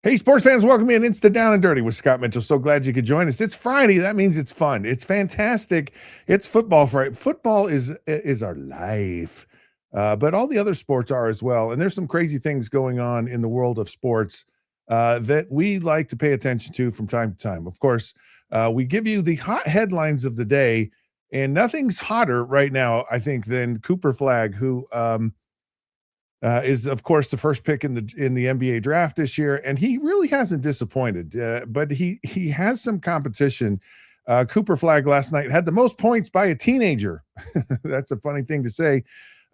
Hey, sports fans, welcome in. It's the Down and Dirty with Scott Mitchell. So glad you could join us. It's Friday. That means it's fun. It's fantastic. It's football Friday. Football is our life, but all the other sports are as well. And there's some crazy things going on in the world of sports that we like to pay attention to from time to time. Of course, we give you the hot headlines of the day, and nothing's hotter right now, I think, than Cooper Flagg, who is of course the first pick in the NBA draft this year, and he really hasn't disappointed. But he has some competition. Cooper Flagg last night had the most points by a teenager. That's a funny thing to say.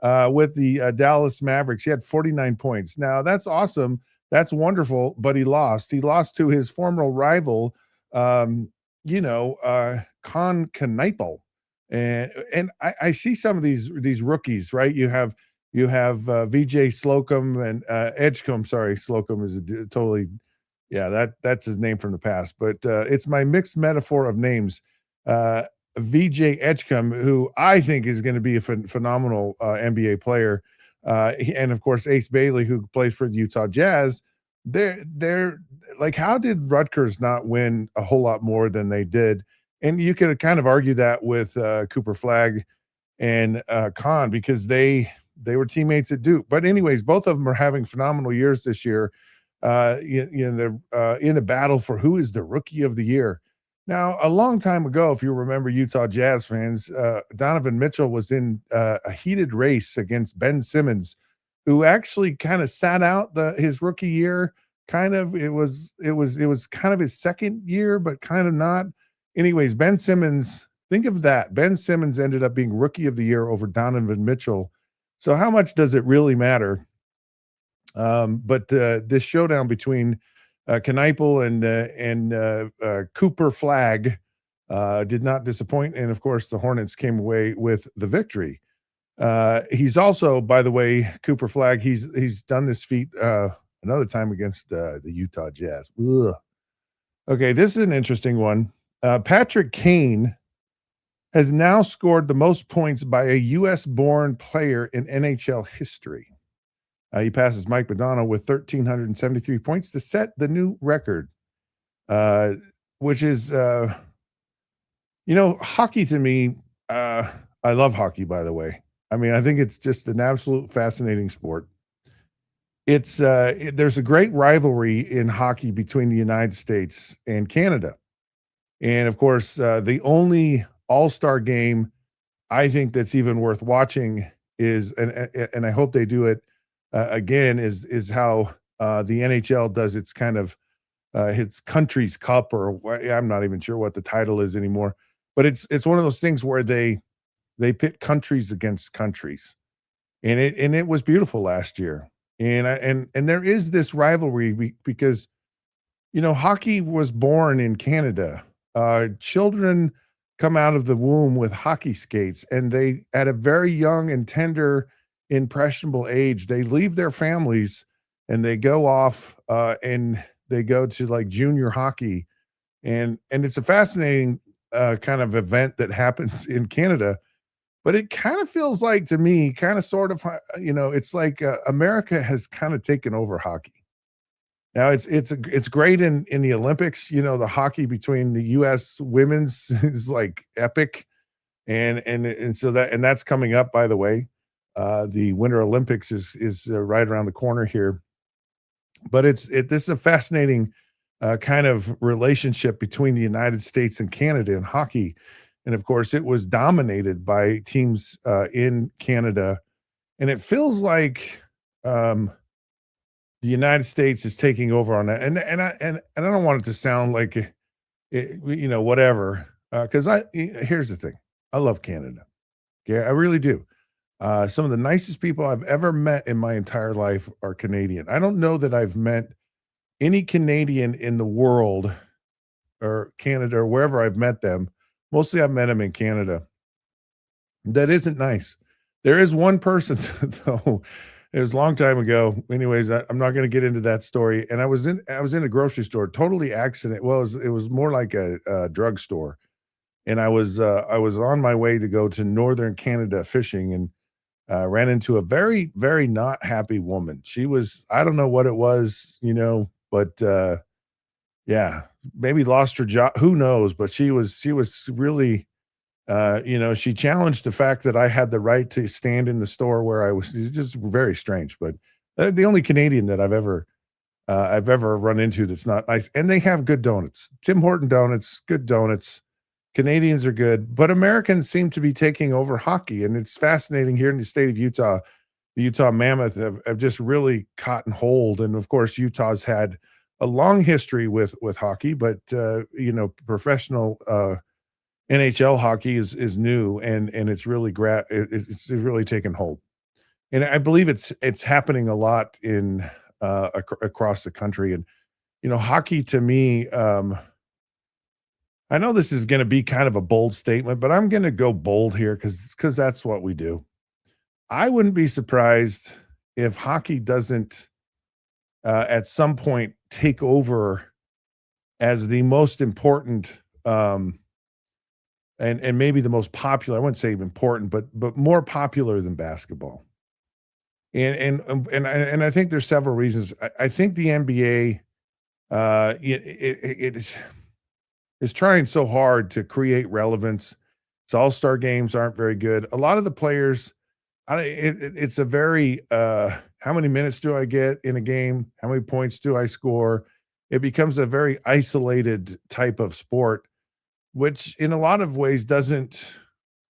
With the Dallas Mavericks, he had 49 points. Now that's awesome. That's wonderful. But he lost. He lost to his former rival, Con Kneipel. And I see some of these rookies, right? You have VJ Slocum and Edgecombe. Sorry, Slocum is totally, yeah, that's his name from the past. But it's my mixed metaphor of names. VJ Edgecombe, who I think is going to be a phenomenal NBA player, and of course Ace Bailey, who plays for the Utah Jazz. They're like, how did Rutgers not win a whole lot more than they did? And you could kind of argue that with Cooper Flagg and Khan, because they were teammates at Duke. But anyways, both of them are having phenomenal years this year. They're in a battle for who is the rookie of the year. Now, a long time ago, if you remember, Utah Jazz fans, Donovan Mitchell was in a heated race against Ben Simmons, who actually kind of sat out his rookie year. Kind of, it was kind of his second year, but kind of not. Anyways, Ben Simmons, think of that. Ben Simmons ended up being rookie of the year over Donovan Mitchell. So how much does it really matter? But this showdown between Kneipel and Cooper Flagg did not disappoint, and of course the Hornets came away with the victory. He's also, by the way, Cooper Flagg. He's done this feat another time against the Utah Jazz. Ugh. Okay, this is an interesting one. Patrick Kane has now scored the most points by a U.S.-born player in NHL history. He passes Mike Modano with 1,373 points to set the new record, which is, hockey to me. I love hockey, by the way. I mean, I think it's just an absolute fascinating sport. There's a great rivalry in hockey between the United States and Canada. And of course, the only all-star game I think that's even worth watching is, and I hope they do it again, is how the NHL does its kind of its country's cup, or I'm not even sure what the title is anymore. But it's one of those things where they pit countries against countries, and it was beautiful last year. And there is this rivalry because hockey was born in Canada. Children come out of the womb with hockey skates, and they, at a very young and tender, impressionable age, they leave their families and they go off and they go to like junior hockey, and it's a fascinating kind of event that happens in Canada. But it kind of feels like, to me, kind of sort of, it's like America has kind of taken over hockey. Now it's great in the Olympics. The hockey between the U.S. women's is like epic, and so that's coming up, by the way. The Winter Olympics is right around the corner here, but this is a fascinating kind of relationship between the United States and Canada in hockey, and of course it was dominated by teams in Canada, and it feels like the United States is taking over on that, and I don't want it to sound like whatever, because here's the thing, I love Canada, okay, I really do. Some of the nicest people I've ever met in my entire life are Canadian. I don't know that I've met any Canadian in the world, or Canada, or wherever I've met them. Mostly I've met them in Canada. That isn't nice. There is one person though. It was a long time ago. Anyways, I'm not going to get into that story. And I was in a grocery store, totally accident. Well, it was more like a drugstore, and I was on my way to go to northern Canada fishing, and ran into a very, very not happy woman. She was, I don't know what it was, but, yeah, maybe lost her job, who knows, but she was really, she challenged the fact that I had the right to stand in the store where I was. It's just very strange, but, the only Canadian that I've ever run into that's not nice, and they have good donuts. Tim Horton donuts, good donuts. Canadians are good, but Americans seem to be taking over hockey, and it's fascinating here in the state of Utah. The Utah Mammoth have just really caught and hold, and of course, Utah's had a long history with hockey, but professional NHL hockey is new, and it's really it's really taken hold, and I believe it's happening a lot in across the country, and hockey to me. I know this is going to be kind of a bold statement, but I'm going to go bold here because that's what we do. I wouldn't be surprised if hockey doesn't at some point take over as the most important and maybe the most popular. I wouldn't say important, but more popular than basketball. And I think there's several reasons. I think the NBA it is trying so hard to create relevance. Its all-star games aren't very good. A lot of the players, it's a very how many minutes do I get in a game? How many points do I score? It becomes a very isolated type of sport, which in a lot of ways isn't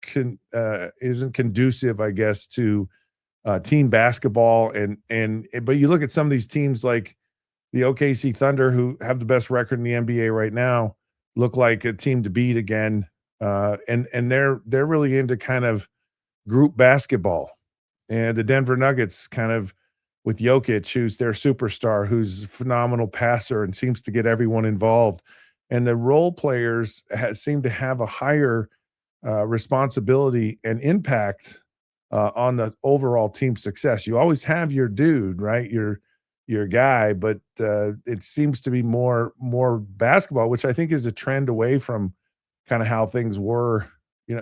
conducive, I guess, to team basketball. But you look at some of these teams like the OKC Thunder, who have the best record in the NBA right now, look like a team to beat again. And they're really into kind of group basketball. And the Denver Nuggets kind of with Jokic, who's their superstar, who's a phenomenal passer and seems to get everyone involved. And the role players seem to have a higher responsibility and impact on the overall team success. You always have your dude, right? Your guy, but it seems to be more basketball, which I think is a trend away from kind of how things were,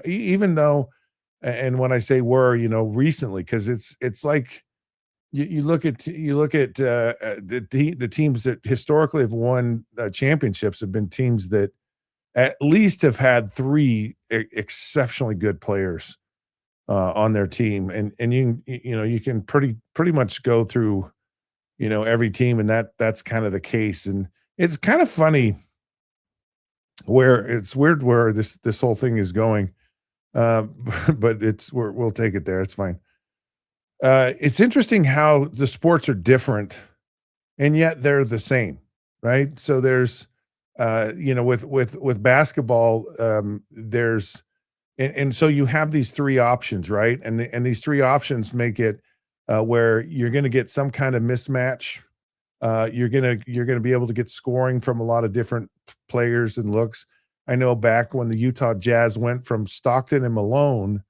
even though, and when I say were, recently, because it's like you look at the teams that historically have won championships have been teams that at least have had three exceptionally good players on their team, and you can pretty much go through every team, and that's kind of the case. And it's kind of funny where it's weird where this whole thing is going. But we'll take it there. It's fine. It's interesting how the sports are different and yet they're the same, right? So there's with basketball, there's and so you have these three options, right? And these three options make it where you're going to get some kind of mismatch. You're gonna be able to get scoring from a lot of different players and looks. I know back when the Utah Jazz went from Stockton and Malone,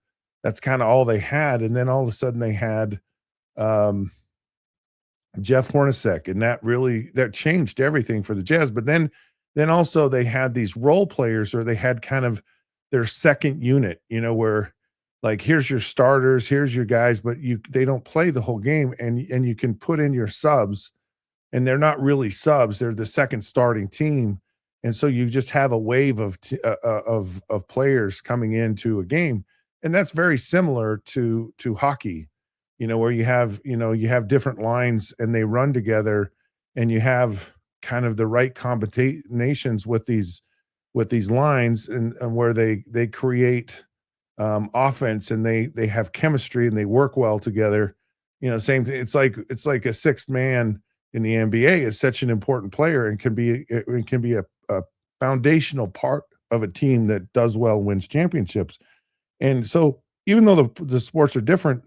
that's kind of all they had, and then all of a sudden they had um, Jeff Hornacek, and that changed everything for the Jazz. But then also they had these role players, or they had kind of their second unit, where like here's your starters, here's your guys, but they don't play the whole game, and you can put in your subs, and they're not really subs; they're the second starting team, and so you just have a wave of players coming into a game, and that's very similar to hockey, where you have different lines and they run together, and you have kind of the right combinations with these lines, and where they create offense, and they have chemistry and they work well together. Same thing. It's like a sixth man in the NBA is such an important player, and can be a foundational part of a team that does well and wins championships. And so even though the sports are different,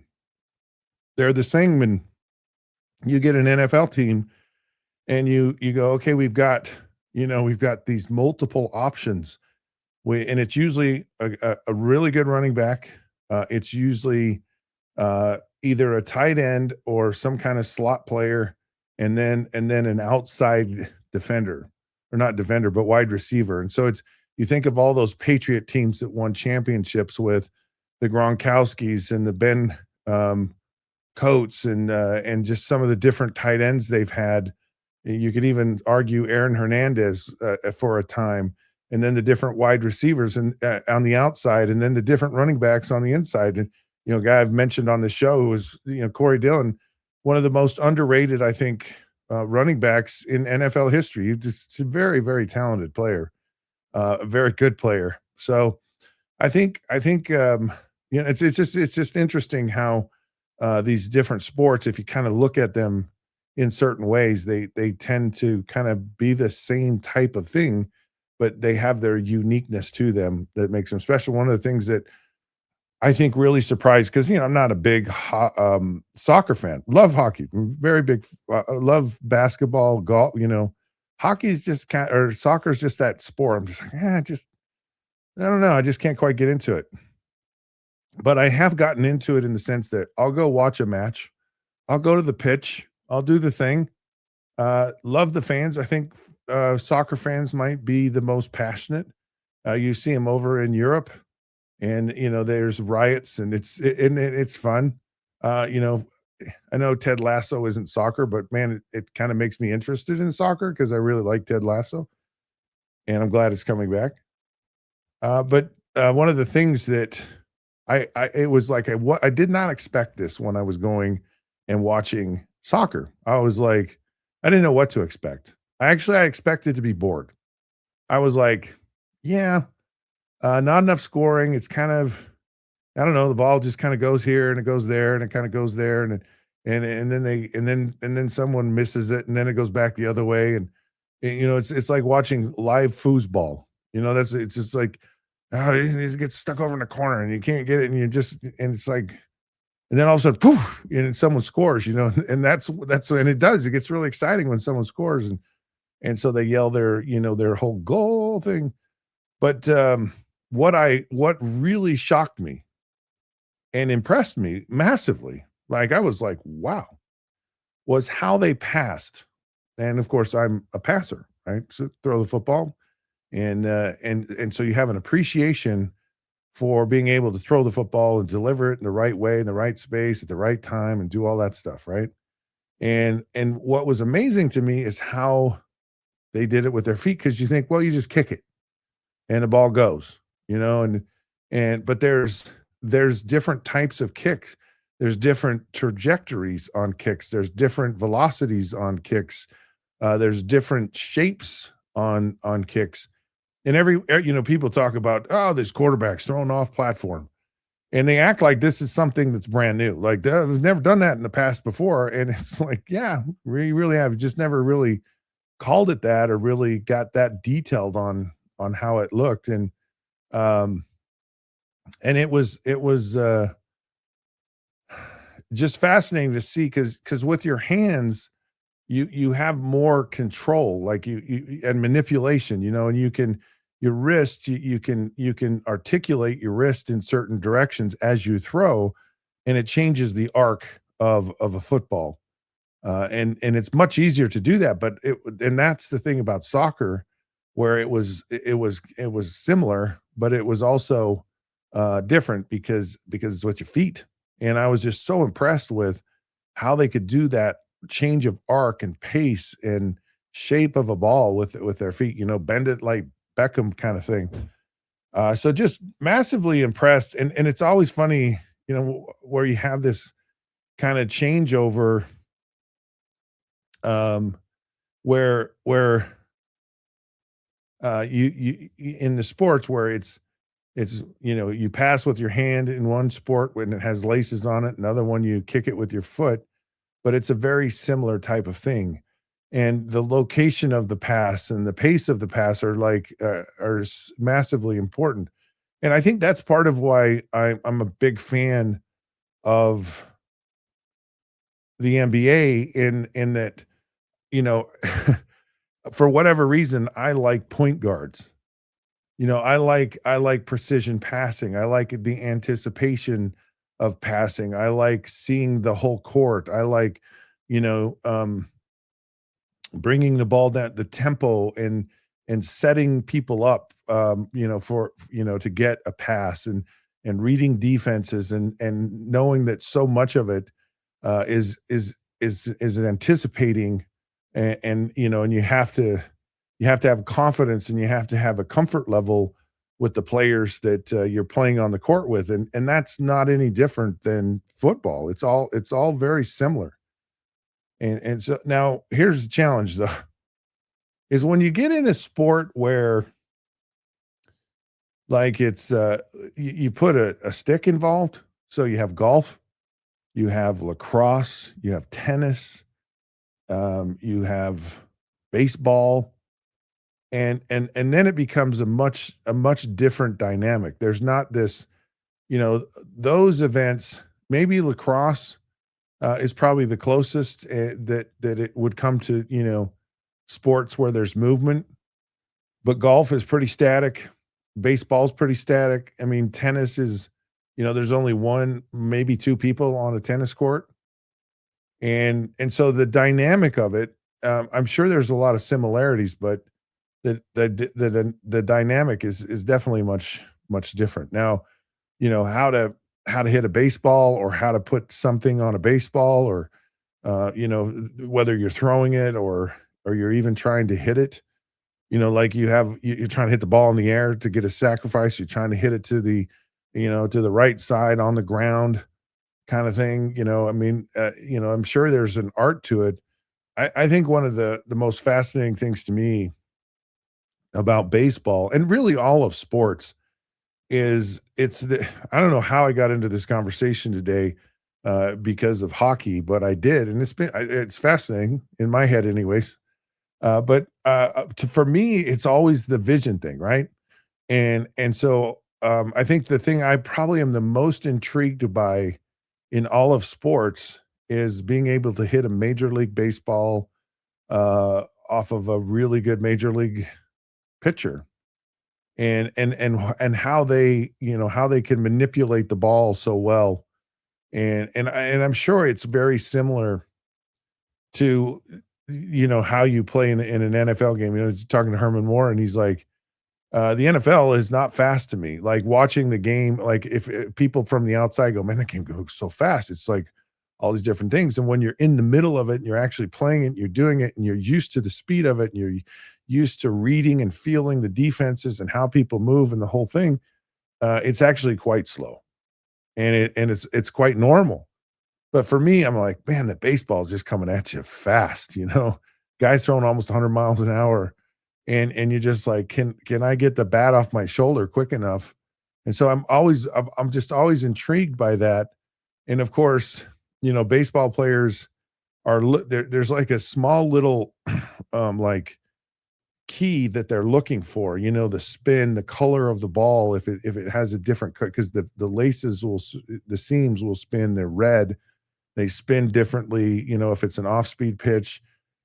they're the same. And you get an NFL team and you go, okay, we've got these multiple options. And it's usually a really good running back. It's usually either a tight end or some kind of slot player, and then an outside defender, or not defender, but wide receiver. And so you think of all those Patriot teams that won championships with the Gronkowskis and the Ben Coates, and just some of the different tight ends they've had You could even argue Aaron Hernandez for a time, and then the different wide receivers and on the outside, and then the different running backs on the inside. And guy I've mentioned on the show was Corey Dillon, one of the most underrated, I think, running backs in NFL history. He's just a very, very talented player, a very good player. So I think it's just interesting how these different sports, if you kind of look at them in certain ways, they tend to kind of be the same type of thing, but they have their uniqueness to them that makes them special. One of the things that I think really surprised, because I'm not a big soccer fan. Love hockey, very big. Love basketball, golf. Hockey is just kind, or soccer is just that sport. I'm just like, just I don't know. I just can't quite get into it. But I have gotten into it in the sense that I'll go watch a match. I'll go to the pitch. I'll do the thing. Love the fans. I think soccer fans might be the most passionate. You see them over in Europe, and there's riots, and it's fun. You know, I know Ted Lasso isn't soccer, but man, it kind of makes me interested in soccer because I really like Ted Lasso, and I'm glad it's coming back. But one of the things that I it was like what I did not expect this when I was going and watching soccer. I was like, I didn't know what to expect. I expected to be bored. I was like, yeah, not enough scoring. It's kind of, I don't know, the ball just kind of goes here and it goes there and it kind of goes there and then and then someone misses it and then it goes back the other way and it's like watching live foosball. It's just like, oh, it gets stuck over in the corner and you can't get it and and it's like, and then all of a sudden, poof, and someone scores, and that's and it does. It gets really exciting when someone scores, and so they yell their whole goal thing. But what really shocked me and impressed me massively, like I was like, wow, was how they passed. And of course, I'm a passer, right? So throw the football, and so you have an appreciation for being able to throw the football and deliver it in the right way, in the right space, at the right time, and do all that stuff, right? And what was amazing to me is how they did it with their feet, because you think, well, you just kick it and the ball goes, and but there's different types of kicks. There's different trajectories on kicks. There's different velocities on kicks. There's different shapes on kicks. And people talk about, oh, this quarterback's thrown off platform. And they act like this is something that's brand new. Like, they've never done that in the past before. And it's like, yeah, we really have just never really called it that or really got that detailed on how it looked. Um, and it was just fascinating to see because with your hands, you have more control, like you and manipulation, and you can your wrist, you can articulate your wrist in certain directions as you throw, and it changes the arc of a football. And it's much easier to do that, but and that's the thing about soccer, where it was similar, but it was also different because it's with your feet. And I was just so impressed with how they could do that change of arc and pace and shape of a ball with their feet, bend it like Beckham kind of thing. So just massively impressed. And it's always funny, where you have this kind of changeover, um, where in the sports where it's you pass with your hand in one sport when it has laces on it, another one you kick it with your foot, but it's a very similar type of thing. And the location of the pass and the pace of the pass are like massively important. And I think that's part of why I'm a big fan of the NBA in that, you know, for whatever reason, I like point guards. I like precision passing. I like the anticipation of passing. I like seeing the whole court. I like, you know, bringing the ball down the tempo and setting people up, for to get a pass and reading defenses and knowing that so much of it is anticipating and and you have to have confidence, and you have to have a comfort level with the players that you're playing on the court with, and that's not any different than football. It's all very similar. And so now here's the challenge though, is when you get in a sport where like you put a stick involved. So you have golf, you have lacrosse, you have tennis, you have baseball, and then it becomes a much different dynamic. There's not this, those events. Maybe lacrosse is probably the closest that it would come to sports where there's movement. But golf is pretty static. Baseball's pretty static. I mean, tennis is, there's only one, maybe two people on a tennis court, and so the dynamic of it, I'm sure there's a lot of similarities, but the dynamic is definitely much different. Now, how to hit a baseball, or how to put something on a baseball, or whether you're throwing it, or you're even trying to hit it. Like you're trying to hit the ball in the air to get a sacrifice. You're trying to hit it to the right side on the ground, kind of thing. I mean, I'm sure there's an art to it. I think one of the most fascinating things to me about baseball, and really all of sports, is I don't know how I got into this conversation today because of hockey, but I did, and it's fascinating in my head, anyways. For me, it's always the vision thing, right? And so I think the thing I probably am the most intrigued by in all of sports is being able to hit a major league baseball off of a really good major league pitcher, and how they can manipulate the ball so well. And I'm sure it's very similar to how you play in an NFL game. Talking to Herman Moore, and he's like, the NFL is not fast to me. Like watching the game, like if people from the outside go, man, that game goes so fast. It's like all these different things. And when you're in the middle of it and you're actually playing it, you're doing it, and you're used to the speed of it, and you're used to reading and feeling the defenses and how people move and the whole thing, it's actually quite slow, and it's quite normal. But for me, I'm like, man, the baseball is just coming at you fast. Guys throwing almost 100 miles an hour, and you're just like, can I get the bat off my shoulder quick enough? And so I'm just always intrigued by that. And of course, baseball players there's like a small little like key that they're looking for, the spin, the color of the ball, if it has a different cut, because the laces the seams will spin, they're red, they spin differently, if it's an off-speed pitch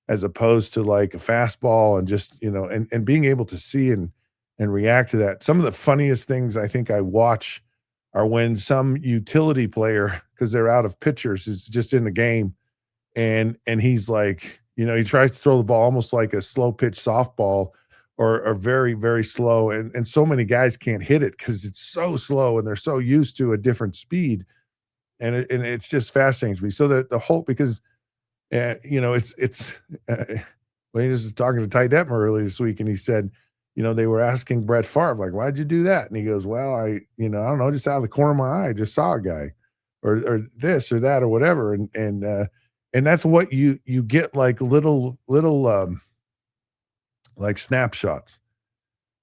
as opposed to like a fastball, and just, and being able to see and react to that. Some of the funniest things I think I watch are when some utility player, because they're out of pitchers, is just in the game, and he's like, he tries to throw the ball almost like a slow pitch softball, or very, very slow. And so many guys can't hit it because it's so slow, and they're so used to a different speed. And it's just fascinating to me. So the whole, because it's when he was talking to Ty Detmer earlier this week, and he said, they were asking Brett Favre, like, why'd you do that? And he goes, well, I don't know, just out of the corner of my eye, I just saw a guy, or this or that or whatever. And that's what you get, like little like snapshots.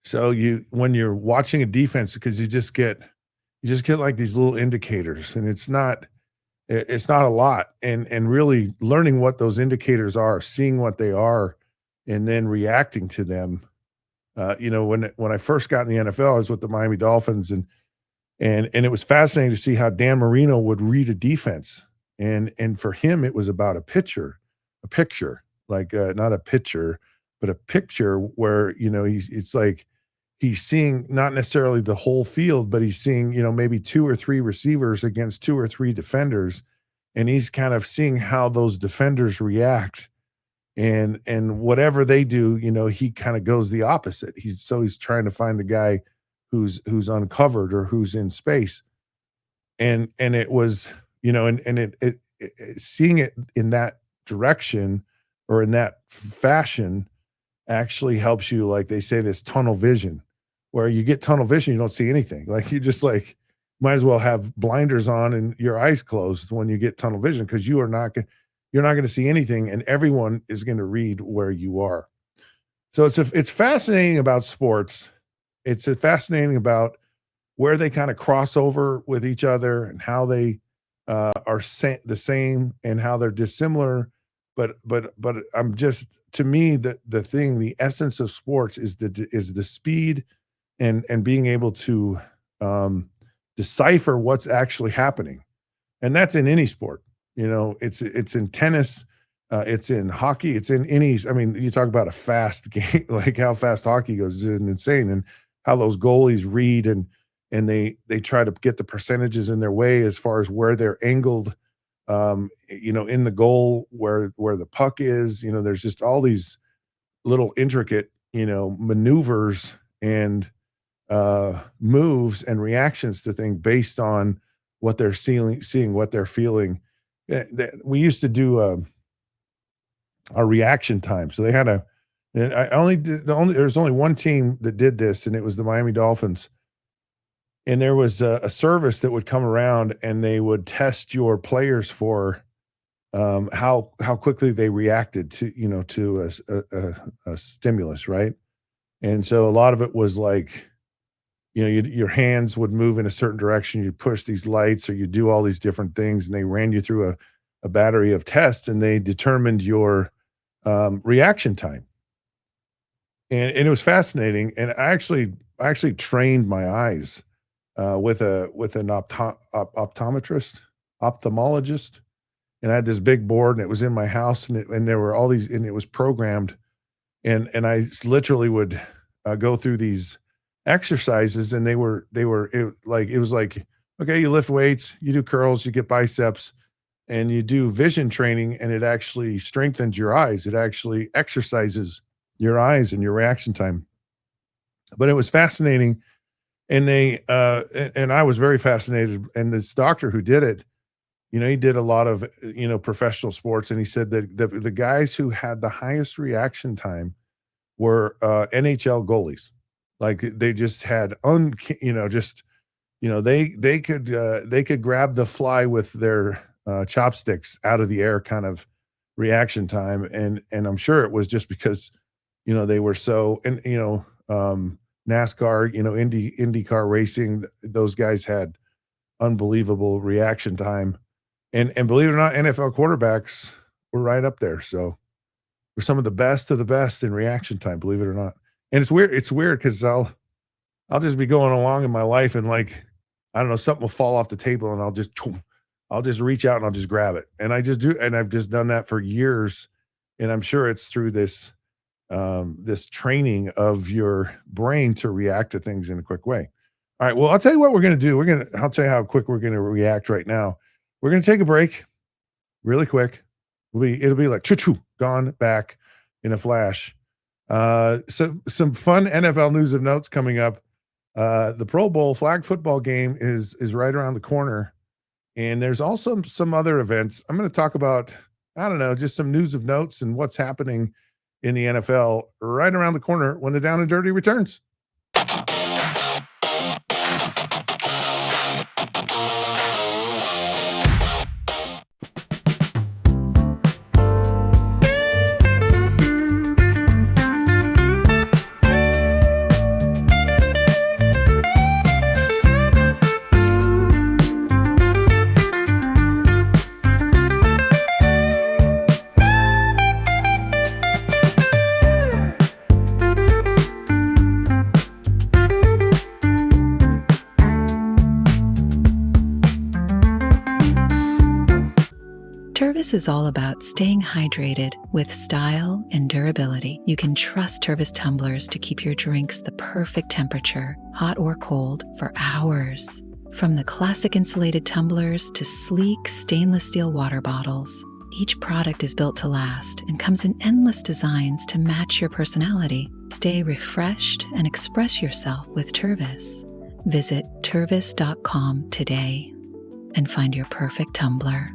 So when you're watching a defense, because you just get like these little indicators, and it's not a lot, and really learning what those indicators are, seeing what they are, and then reacting to them. When I first got in the NFL, I was with the Miami Dolphins, and it was fascinating to see how Dan Marino would read a defense, and for him it was about a picture, like not a pitcher, but a picture where it's like he's seeing not necessarily the whole field, but he's seeing, maybe two or three receivers against two or three defenders, and he's kind of seeing how those defenders react, and whatever they do, he kind of goes the opposite. He's trying to find the guy who's uncovered, or who's in space. And it was, and seeing it in that direction, or in that fashion actually helps you, like they say, this tunnel vision, where you get tunnel vision, you don't see anything. Like you just like might as well have blinders on and your eyes closed when you get tunnel vision because you're not going to see anything, and everyone is going to read where you are. So it's fascinating about sports. It's fascinating about where they kind of cross over with each other and how they are the same and how they're dissimilar. But I'm just, to me, the essence of sports is the speed and being able to um, decipher what's actually happening, and that's in any sport. It's in tennis, it's in hockey, it's in any. I mean, you talk about a fast game, like how fast hockey goes is insane, and how those goalies read and they try to get the percentages in their way as far as where they're angled, in the goal where the puck is. There's just all these little intricate, maneuvers and moves and reactions to things based on what they're seeing, what they're feeling. We used to do a reaction time. So they had and I only did there's only one team that did this, and it was the Miami Dolphins. And there was a service that would come around, and they would test your players for how quickly they reacted to a stimulus, right? And so a lot of it was like, your hands would move in a certain direction. You push these lights, or you do all these different things, and they ran you through a battery of tests, and they determined your reaction time. And it was fascinating. And I actually trained my eyes with an ophthalmologist, and I had this big board, and it was in my house, and there were all these, and it was programmed, and literally would go through these exercises, and it was like, okay, you lift weights, you do curls, you get biceps, and you do vision training, and it actually strengthens your eyes. It actually exercises your eyes and your reaction time. But it was fascinating, and and I was very fascinated. And this doctor who did it, he did a lot of professional sports, and he said that the guys who had the highest reaction time were NHL goalies. Like they just had they could grab the fly with their chopsticks out of the air kind of reaction time, and I'm sure it was just because they were so, and NASCAR, IndyCar racing, those guys had unbelievable reaction time, and believe it or not, NFL quarterbacks were right up there. So we're some of the best of the best in reaction time, believe it or not. And it's weird because I'll just be going along in my life, and like, I don't know, something will fall off the table, and I'll just reach out and I'll just grab it. And I just do, and I've just done that for years. And I'm sure it's through this training of your brain to react to things in a quick way. All right. Well, I'll tell you what we're going to do. I'll tell you how quick we're going to react right now. We're going to take a break really quick. It'll be like choo-choo, gone, back in a flash. So some fun NFL news of notes coming up. The Pro Bowl flag football game is right around the corner. And there's also some other events. I'm going to talk about, I don't know, just some news of notes and what's happening in the NFL right around the corner when the Down and Dirty returns. Tervis is all about staying hydrated with style and durability. You can trust Tervis tumblers to keep your drinks the perfect temperature, hot or cold, for hours. From the classic insulated tumblers to sleek stainless steel water bottles, each product is built to last and comes in endless designs to match your personality. Stay refreshed and express yourself with Tervis. Visit tervis.com today and find your perfect tumbler.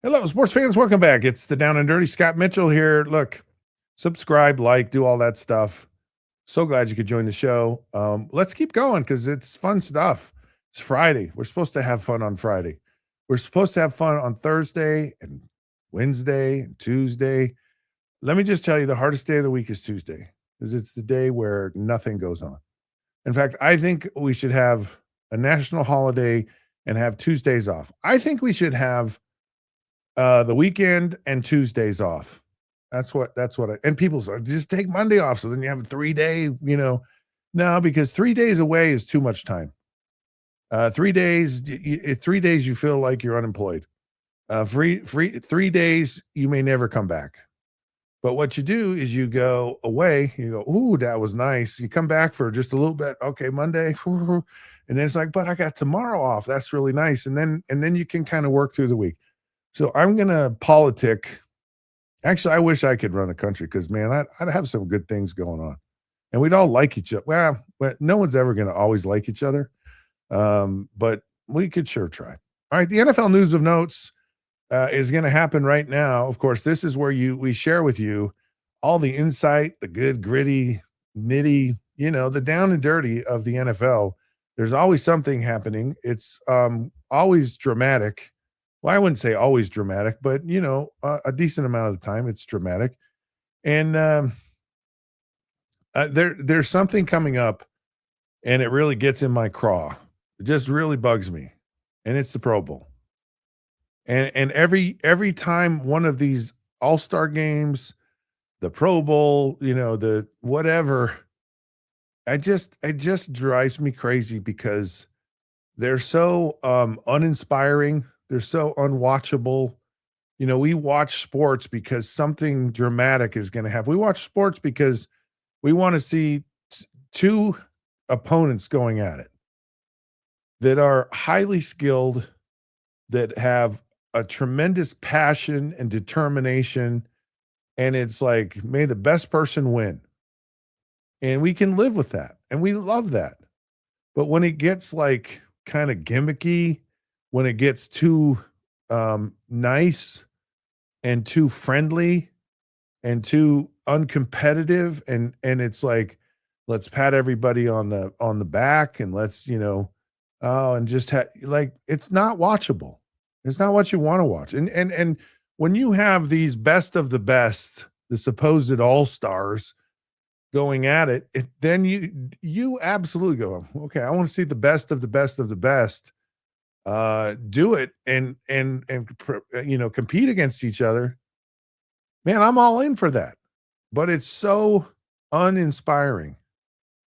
Hello, sports fans. Welcome back. It's the Down and Dirty. Scott Mitchell here. Look, subscribe, like, do all that stuff. So glad you could join the show. Let's keep going because it's fun stuff. It's Friday. We're supposed to have fun on Friday. We're supposed to have fun on Thursday and Wednesday and Tuesday. Let me just tell you, the hardest day of the week is Tuesday because it's the day where nothing goes on. In fact, I think we should have a national holiday and have Tuesdays off. I think we should have the weekend and Tuesdays off. And people say, just take Monday off. So then you have a 3 day. No, because 3 days away is too much time. 3 days, 3 days, you feel like you're unemployed. 3 days, you may never come back. But what you do is you go away, you go, ooh, that was nice. You come back for just a little bit. Okay, Monday. And then it's like, but I got tomorrow off. That's really nice. And then you can kind of work through the week. So I'm gonna politic. Actually, I wish I could run the country because man, I'd have some good things going on. And we'd all like each other. Well, but no one's ever gonna always like each other. But we could sure try. All right, the NFL news of notes is going to happen right now. Of course, this is where we share with you all the insight, the good, gritty, nitty, the down and dirty of the NFL. There's always something happening. It's always dramatic. Well, I wouldn't say always dramatic, but a decent amount of the time it's dramatic. And there's something coming up, and it really gets in my craw. It just really bugs me, and it's the Pro Bowl. And every time one of these all-star games, the Pro Bowl, the whatever, it just drives me crazy because they're so uninspiring, they're so unwatchable. We watch sports because something dramatic is going to happen. We watch sports because we want to see two opponents going at it that are highly skilled, that have a tremendous passion and determination, and it's like, may the best person win. And we can live with that, and we love that. But when it gets like kind of gimmicky, when it gets too nice and too friendly and too uncompetitive, and it's like, let's pat everybody on the back and let's and just like, it's not watchable. It's not what you want to watch. And when you have these best of the best, the supposed all-stars going at it, then you absolutely go, okay, I want to see the best of the best of the best do it and compete against each other. Man, I'm all in for that. But it's so uninspiring.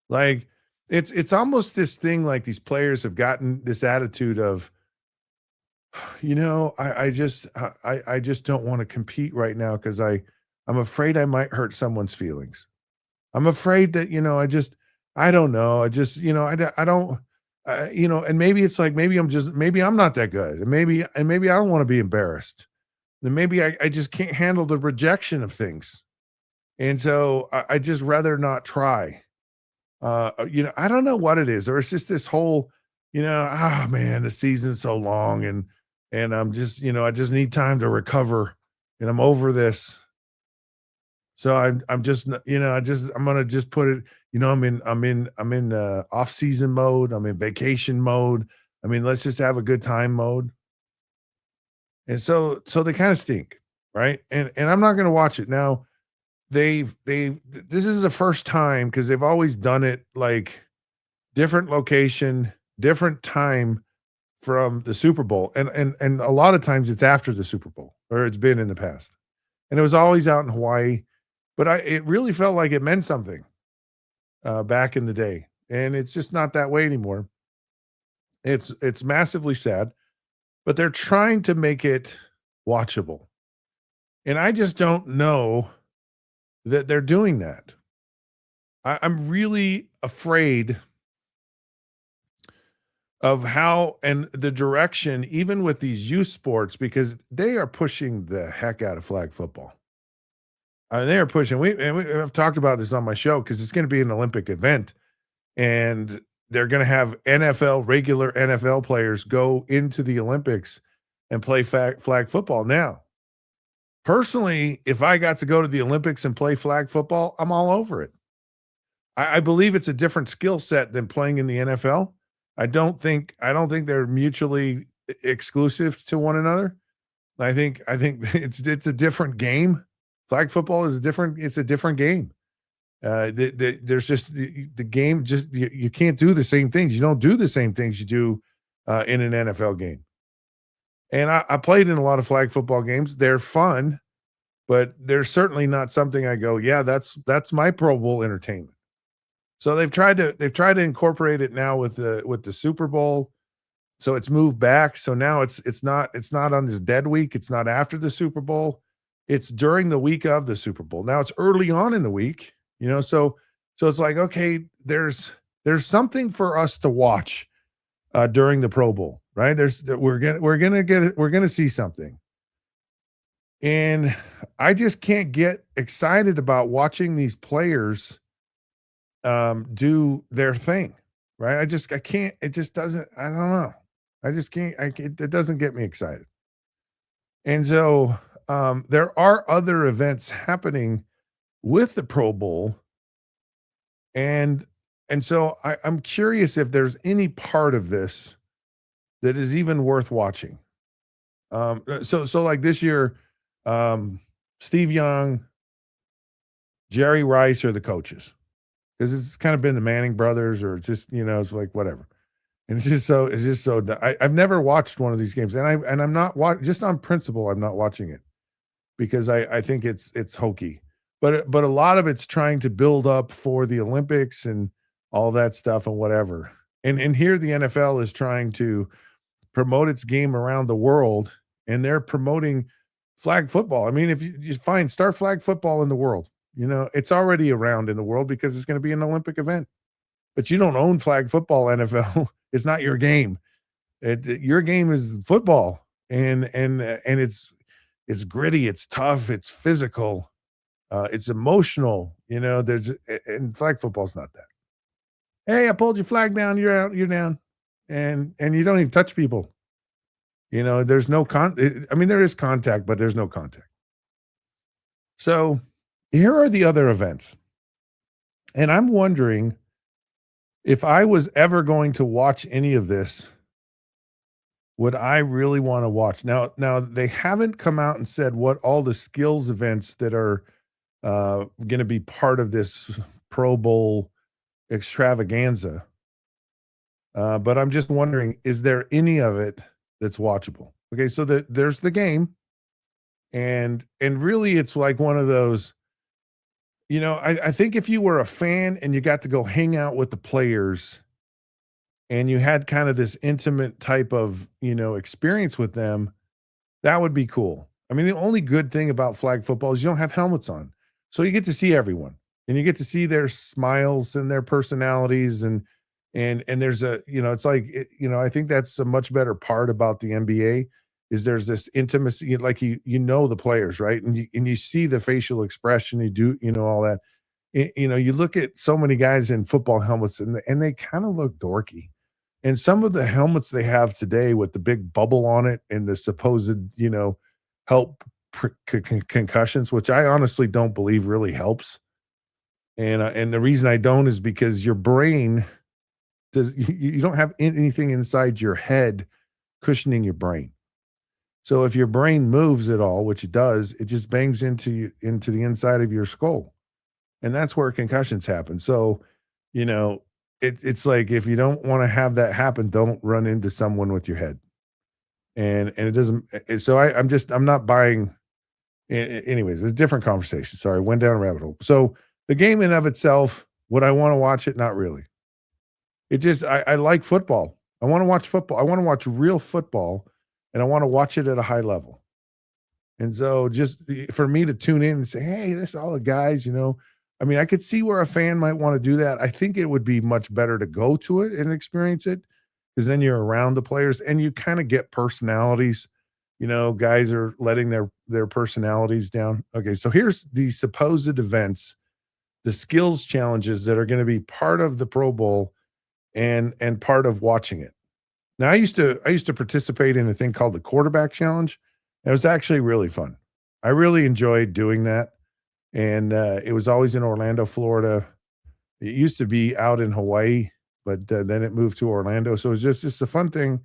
Like it's almost this thing, like these players have gotten this attitude of, I just don't want to compete right now because I'm afraid I might hurt someone's feelings. I'm afraid that, I don't know. I don't, and maybe it's like, maybe I'm not that good. And maybe I don't want to be embarrassed. Then maybe I just can't handle the rejection of things. And so I just rather not try. I don't know what it is, or it's just this whole, man, the season's so long and I'm just, I just need time to recover and I'm over this. So I'm just, I'm going to just put it, I'm in off season mode. I'm in vacation mode. I mean, let's just have a good time mode. And so they kind of stink. Right. And I'm not going to watch it now. This is the first time, because they've always done it like different location, different time from the Super Bowl. And a lot of times it's after the Super Bowl, or it's been in the past. And it was always out in Hawaii, but it really felt like it meant something back in the day. And it's just not that way anymore. It's massively sad, but they're trying to make it watchable. And I just don't know that they're doing that. I'm really afraid of how and the direction, even with these youth sports, because they are pushing the heck out of flag football. They are pushing. I've talked about this on my show because it's going to be an Olympic event, and they're going to have regular NFL players go into the Olympics, and play flag football. Now, personally, if I got to go to the Olympics and play flag football, I'm all over it. I believe it's a different skill set than playing in the NFL. I don't think they're mutually exclusive to one another. I think it's a different game. Flag football is it's a different game. There's just the game. Just you can't do the same things. You don't do the same things you do in an NFL game. And I played in a lot of flag football games. They're fun, but they're certainly not something I go, yeah, that's my Pro Bowl entertainment. So they've tried to incorporate it now with the Super Bowl. So it's moved back. So now it's not on this dead week. It's not after the Super Bowl. It's during the week of the Super Bowl. Now it's early on in the week, so it's like, okay, there's something for us to watch during the Pro Bowl, right? We're gonna see something. And I just can't get excited about watching these players do their thing, right? I can't. It just doesn't. I don't know. I just can't. It doesn't get me excited. And so there are other events happening with the Pro Bowl, and so I'm curious if there's any part of this that is even worth watching. So like this year, um, Steve Young, Jerry Rice are the coaches because it's kind of been the Manning brothers, or just it's like whatever. And it's just so I've never watched one of these games, and I'm not just on principle. I'm not watching it because I think it's hokey, but a lot of it's trying to build up for the Olympics and all that stuff and whatever. And here the NFL is trying to promote its game around the world, and they're promoting flag football. I mean, if you find start flag football in the world, it's already around in the world because it's going to be an Olympic event. But you don't own flag football, NFL. It's not your game. Your game is football, and it's gritty, it's tough, it's physical, it's emotional. And flag football's not that. Hey, I pulled your flag down. You're out. You're down, and you don't even touch people. There's no I mean, there is contact, but there's no contact. So here are the other events, and I'm wondering if I was ever going to watch any of this, would I really want to watch? Now they haven't come out and said what all the skills events that are going to be part of this Pro Bowl extravaganza. But I'm just wondering, is there any of it that's watchable? Okay, so there's the game, and really it's like one of those. I think if you were a fan and you got to go hang out with the players and you had kind of this intimate type of, experience with them, that would be cool. I mean, the only good thing about flag football is you don't have helmets on. So you get to see everyone and you get to see their smiles and their personalities, and there's it's like I think that's a much better part about the NBA is there's this intimacy, like the players, right? And you see the facial expression, you do, all that. You look at so many guys in football helmets and they kind of look dorky. And some of the helmets they have today with the big bubble on it and the supposed, help concussions, which I honestly don't believe really helps. And the reason I don't is because your brain you don't have anything inside your head cushioning your brain. So if your brain moves at all, which it does, it just bangs into the inside of your skull, and that's where concussions happen. So, it's like if you don't want to have that happen, don't run into someone with your head. And it doesn't. So I'm not buying. Anyways, it's a different conversation. Sorry, went down a rabbit hole. So the game in of itself, would I want to watch it? Not really. I like football. I want to watch football. I want to watch real football, and I want to watch it at a high level. And so just for me to tune in and say, hey, this is all the guys, I mean, I could see where a fan might want to do that. I think it would be much better to go to it and experience it because then you're around the players and you kind of get personalities. Guys are letting their personalities down. Okay, so here's the supposed events, the skills challenges that are going to be part of the Pro Bowl and part of watching it. Now I used to participate in a thing called the quarterback challenge. It was actually really fun. I really enjoyed doing that, and it was always in Orlando, Florida. It used to be out in Hawaii, but then it moved to Orlando. So it was just a fun thing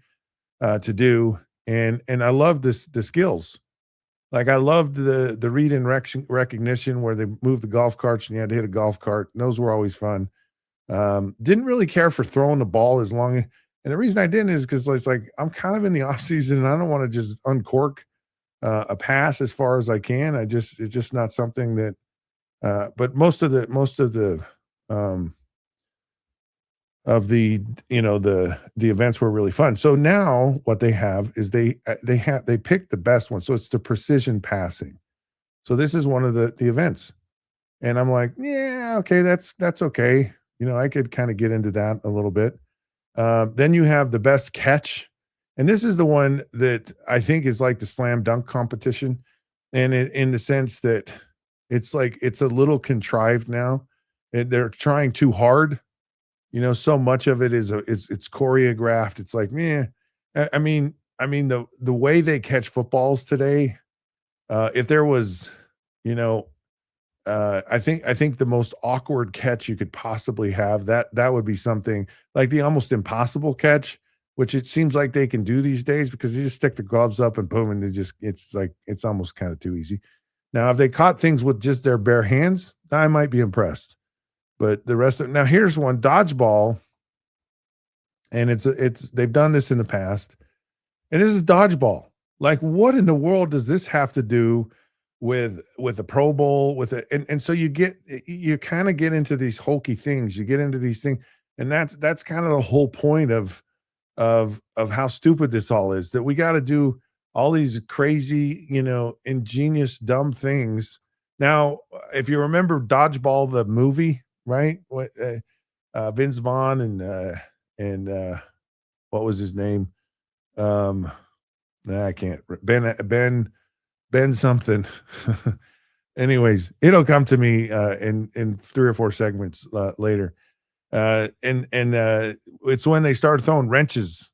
to do, and I loved the skills. Like I loved the read and recognition where they moved the golf carts and you had to hit a golf cart. And those were always fun. Didn't really care for throwing the ball as long as, and the reason I didn't is because it's like I'm kind of in the off season and I don't want to just uncork a pass as far as I can. It's just not something that. But most um, of the events were really fun. So now what they have is they picked the best one. So it's the precision passing. So this is one of the events, and I'm like, yeah, okay, that's okay. I could kind of get into that a little bit. Then you have the best catch, and this is the one that I think is like the slam dunk competition, and in the sense that it's like it's a little contrived now. They're trying too hard. So much of it is it's choreographed. It's like, yeah. I mean the way they catch footballs today. If there was, you know, I think the most awkward catch you could possibly have, that would be something like the almost impossible catch, which it seems like they can do these days because they just stick the gloves up and boom, and it's like it's almost kind of too easy. Now, if they caught things with just their bare hands, I might be impressed. But the rest of now here's one dodgeball, and it's they've done this in the past, and this is dodgeball. Like, what in the world does this have to do with the Pro Bowl? And so you kind of get into these hokey things. You get into these things, and that's kind of the whole point of how stupid this all is. That we got to do all these crazy, ingenious, dumb things. Now, if you remember Dodgeball, the movie, right? Vince Vaughn and what was his name? Um, I can't. Ben something. Anyways, it'll come to me in 3 or 4 segments later. And it's when they start throwing wrenches,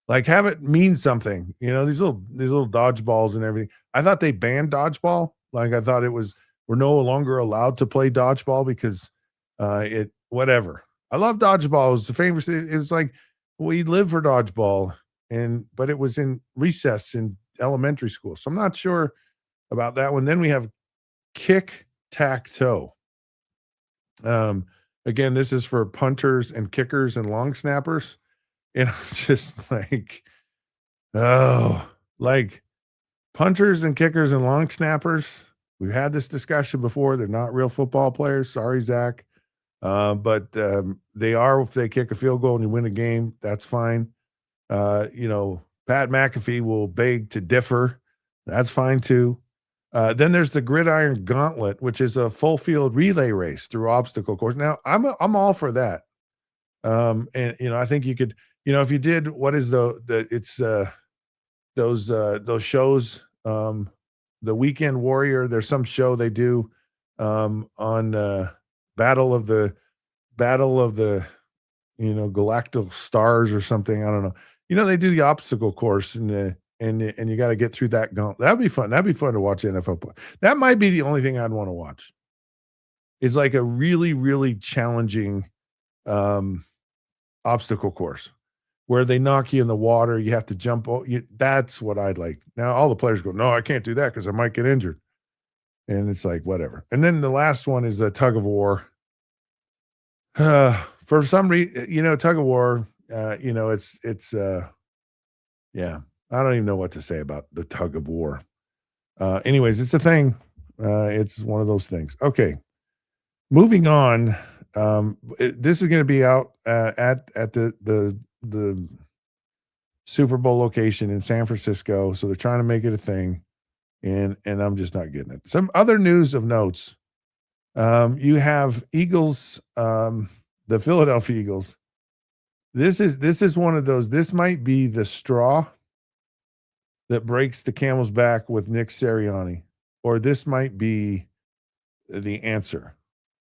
like have it mean something, these little dodgeballs and everything. I thought they banned dodgeball. Like I thought we're no longer allowed to play dodgeball because it whatever. I love dodgeball. It was the famous. It was like we live for dodgeball, but it was in recess in elementary school. So I'm not sure about that one. Then we have kick tack toe. Um, Again, this is for punters and kickers and long snappers. And I'm just like, oh, like punters and kickers and long snappers. We've had this discussion before. They're not real football players. Sorry, Zach. But they are if they kick a field goal and you win a game. That's fine. Pat McAfee will beg to differ. That's fine too. Then there's the gridiron gauntlet, which is a full field relay race through obstacle course. Now, I'm all for that. And I think you could, if you did what is it's those shows, the Weekend Warrior. There's some show they do on Battle of the Galactic Stars or something. I don't know. They do the obstacle course and you got to get through that gauntlet. That'd be fun. That'd be fun to watch NFL play. That might be the only thing I'd want to watch. Is like a really, really challenging obstacle course where they knock you in the water. You have to jump. That's what I'd like. Now all the players go, no, I can't do that because I might get injured. And it's like whatever. And then the last one is the tug of war. For some reason, tug of war. It's yeah. I don't even know what to say about the tug of war. Anyways, it's a thing. It's one of those things. Okay, moving on. This is going to be out at the Super Bowl location in San Francisco, so they're trying to make it a thing, and I'm just not getting it. Some other news of notes. You have Eagles, the Philadelphia Eagles. This is one of those. This might be the straw that breaks the camel's back with Nick Sirianni, or this might be the answer.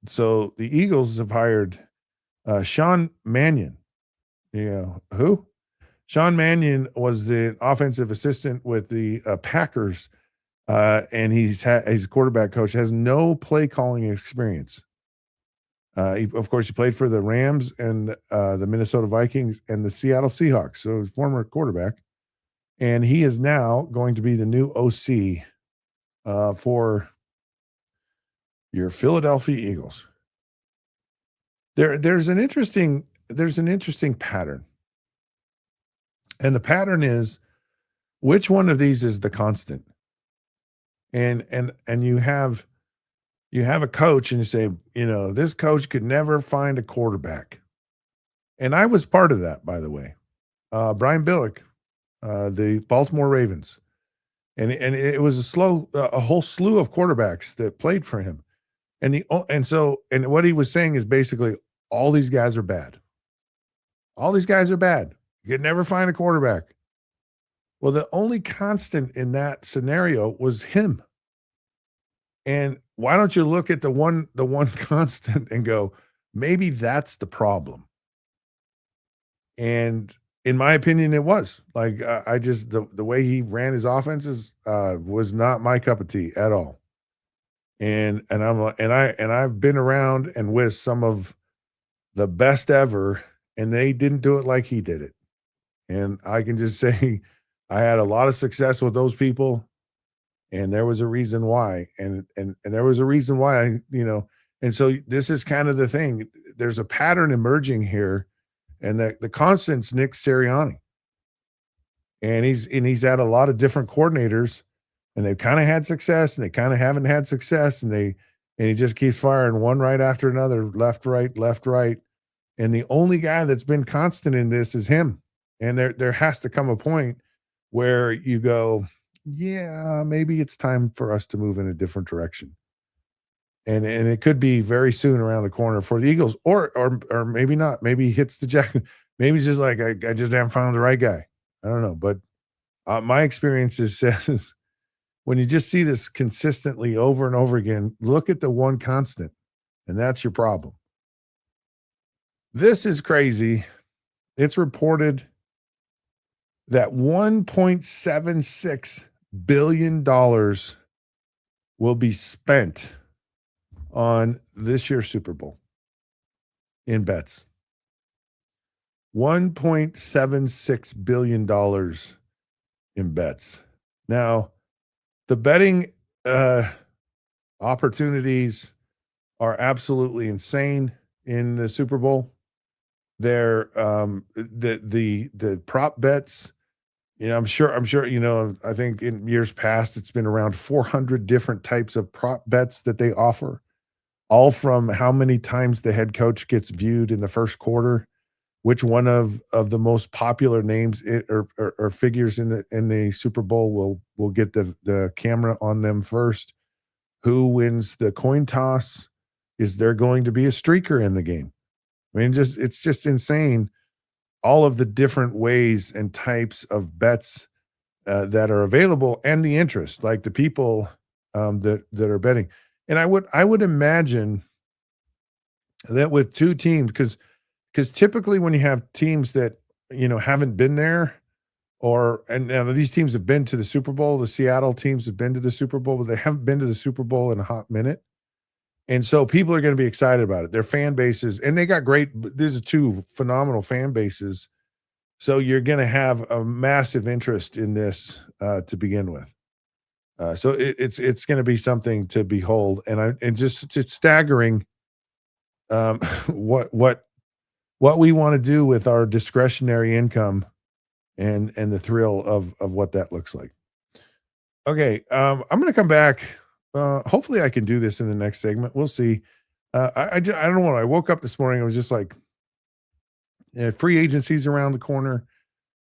So the Eagles have hired Sean Mannion. Who? Sean Mannion was the offensive assistant with the Packers, and he's a quarterback coach, has no play calling experience. Of course, he played for the Rams and the Minnesota Vikings and the Seattle Seahawks. So he's a former quarterback, and he is now going to be the new OC for your Philadelphia Eagles. There's an interesting pattern, and the pattern is which one of these is the constant. And you have a coach, and you say, this coach could never find a quarterback, and I was part of that, by the way. Brian Billick, the Baltimore Ravens, and it was a whole slew of quarterbacks that played for him, and what he was saying is basically all these guys are bad. All these guys are bad. You could never find a quarterback. Well, the only constant in that scenario was him. And why don't you look at the one constant and go, maybe that's the problem? And in my opinion, it was like I just the way he ran his offenses was not my cup of tea at all. And I've been around and with some of the best ever, and they didn't do it like he did it. And I can just say I had a lot of success with those people, and there was a reason why. And there was a reason why, and so this is kind of the thing. There's a pattern emerging here, and the constant's Nick Sirianni. And he's had a lot of different coordinators, and they've kind of had success, and they kind of haven't had success, and he just keeps firing one right after another, left, right, left, right. And the only guy that's been constant in this is him. And there has to come a point where you go, yeah, maybe it's time for us to move in a different direction. And it could be very soon around the corner for the Eagles, or maybe not. Maybe he hits the jack. Maybe he's just like I just haven't found the right guy. I don't know, but my experience says when you just see this consistently over and over again, look at the one constant, and that's your problem. This is crazy. It's reported that $1.76 billion will be spent on this year's Super Bowl in bets. $1.76 billion in bets. Now, the betting opportunities are absolutely insane in the Super Bowl. They're the prop bets. I'm sure, I think in years past, it's been around 400 different types of prop bets that they offer, all from how many times the head coach gets viewed in the first quarter, which one of the most popular names or figures in the Super Bowl will get the camera on them first, who wins the coin toss, is there going to be a streaker in the game? I mean, it's just insane, all of the different ways and types of bets that are available, and the interest, like the people that are betting. And I would imagine that with two teams, because typically when you have teams that haven't been there, and now these teams have been to the Super Bowl, the Seattle teams have been to the Super Bowl, but they haven't been to the Super Bowl in a hot minute. And so people are going to be excited about it. Their fan bases, and they got these are two phenomenal fan bases. So you're going to have a massive interest in this to begin with. So it's going to be something to behold, and it's staggering what we want to do with our discretionary income and the thrill of what that looks like. Okay, I'm going to come back. Hopefully I can do this in the next segment. We'll see. I don't know. I woke up this morning. I was just like, free agencies around the corner.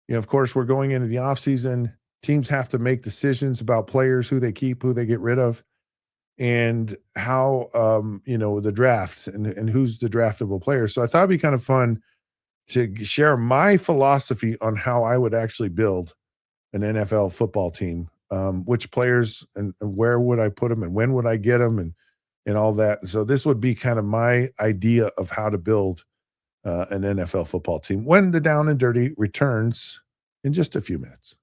Of course, we're going into the off season. Teams have to make decisions about players, who they keep, who they get rid of, and how, the draft and who's the draftable player. So I thought it'd be kind of fun to share my philosophy on how I would actually build an NFL football team. Which players and where would I put them, and when would I get them, and all that. So this would be kind of my idea of how to build an NFL football team when the Down and Dirty returns in just a few minutes.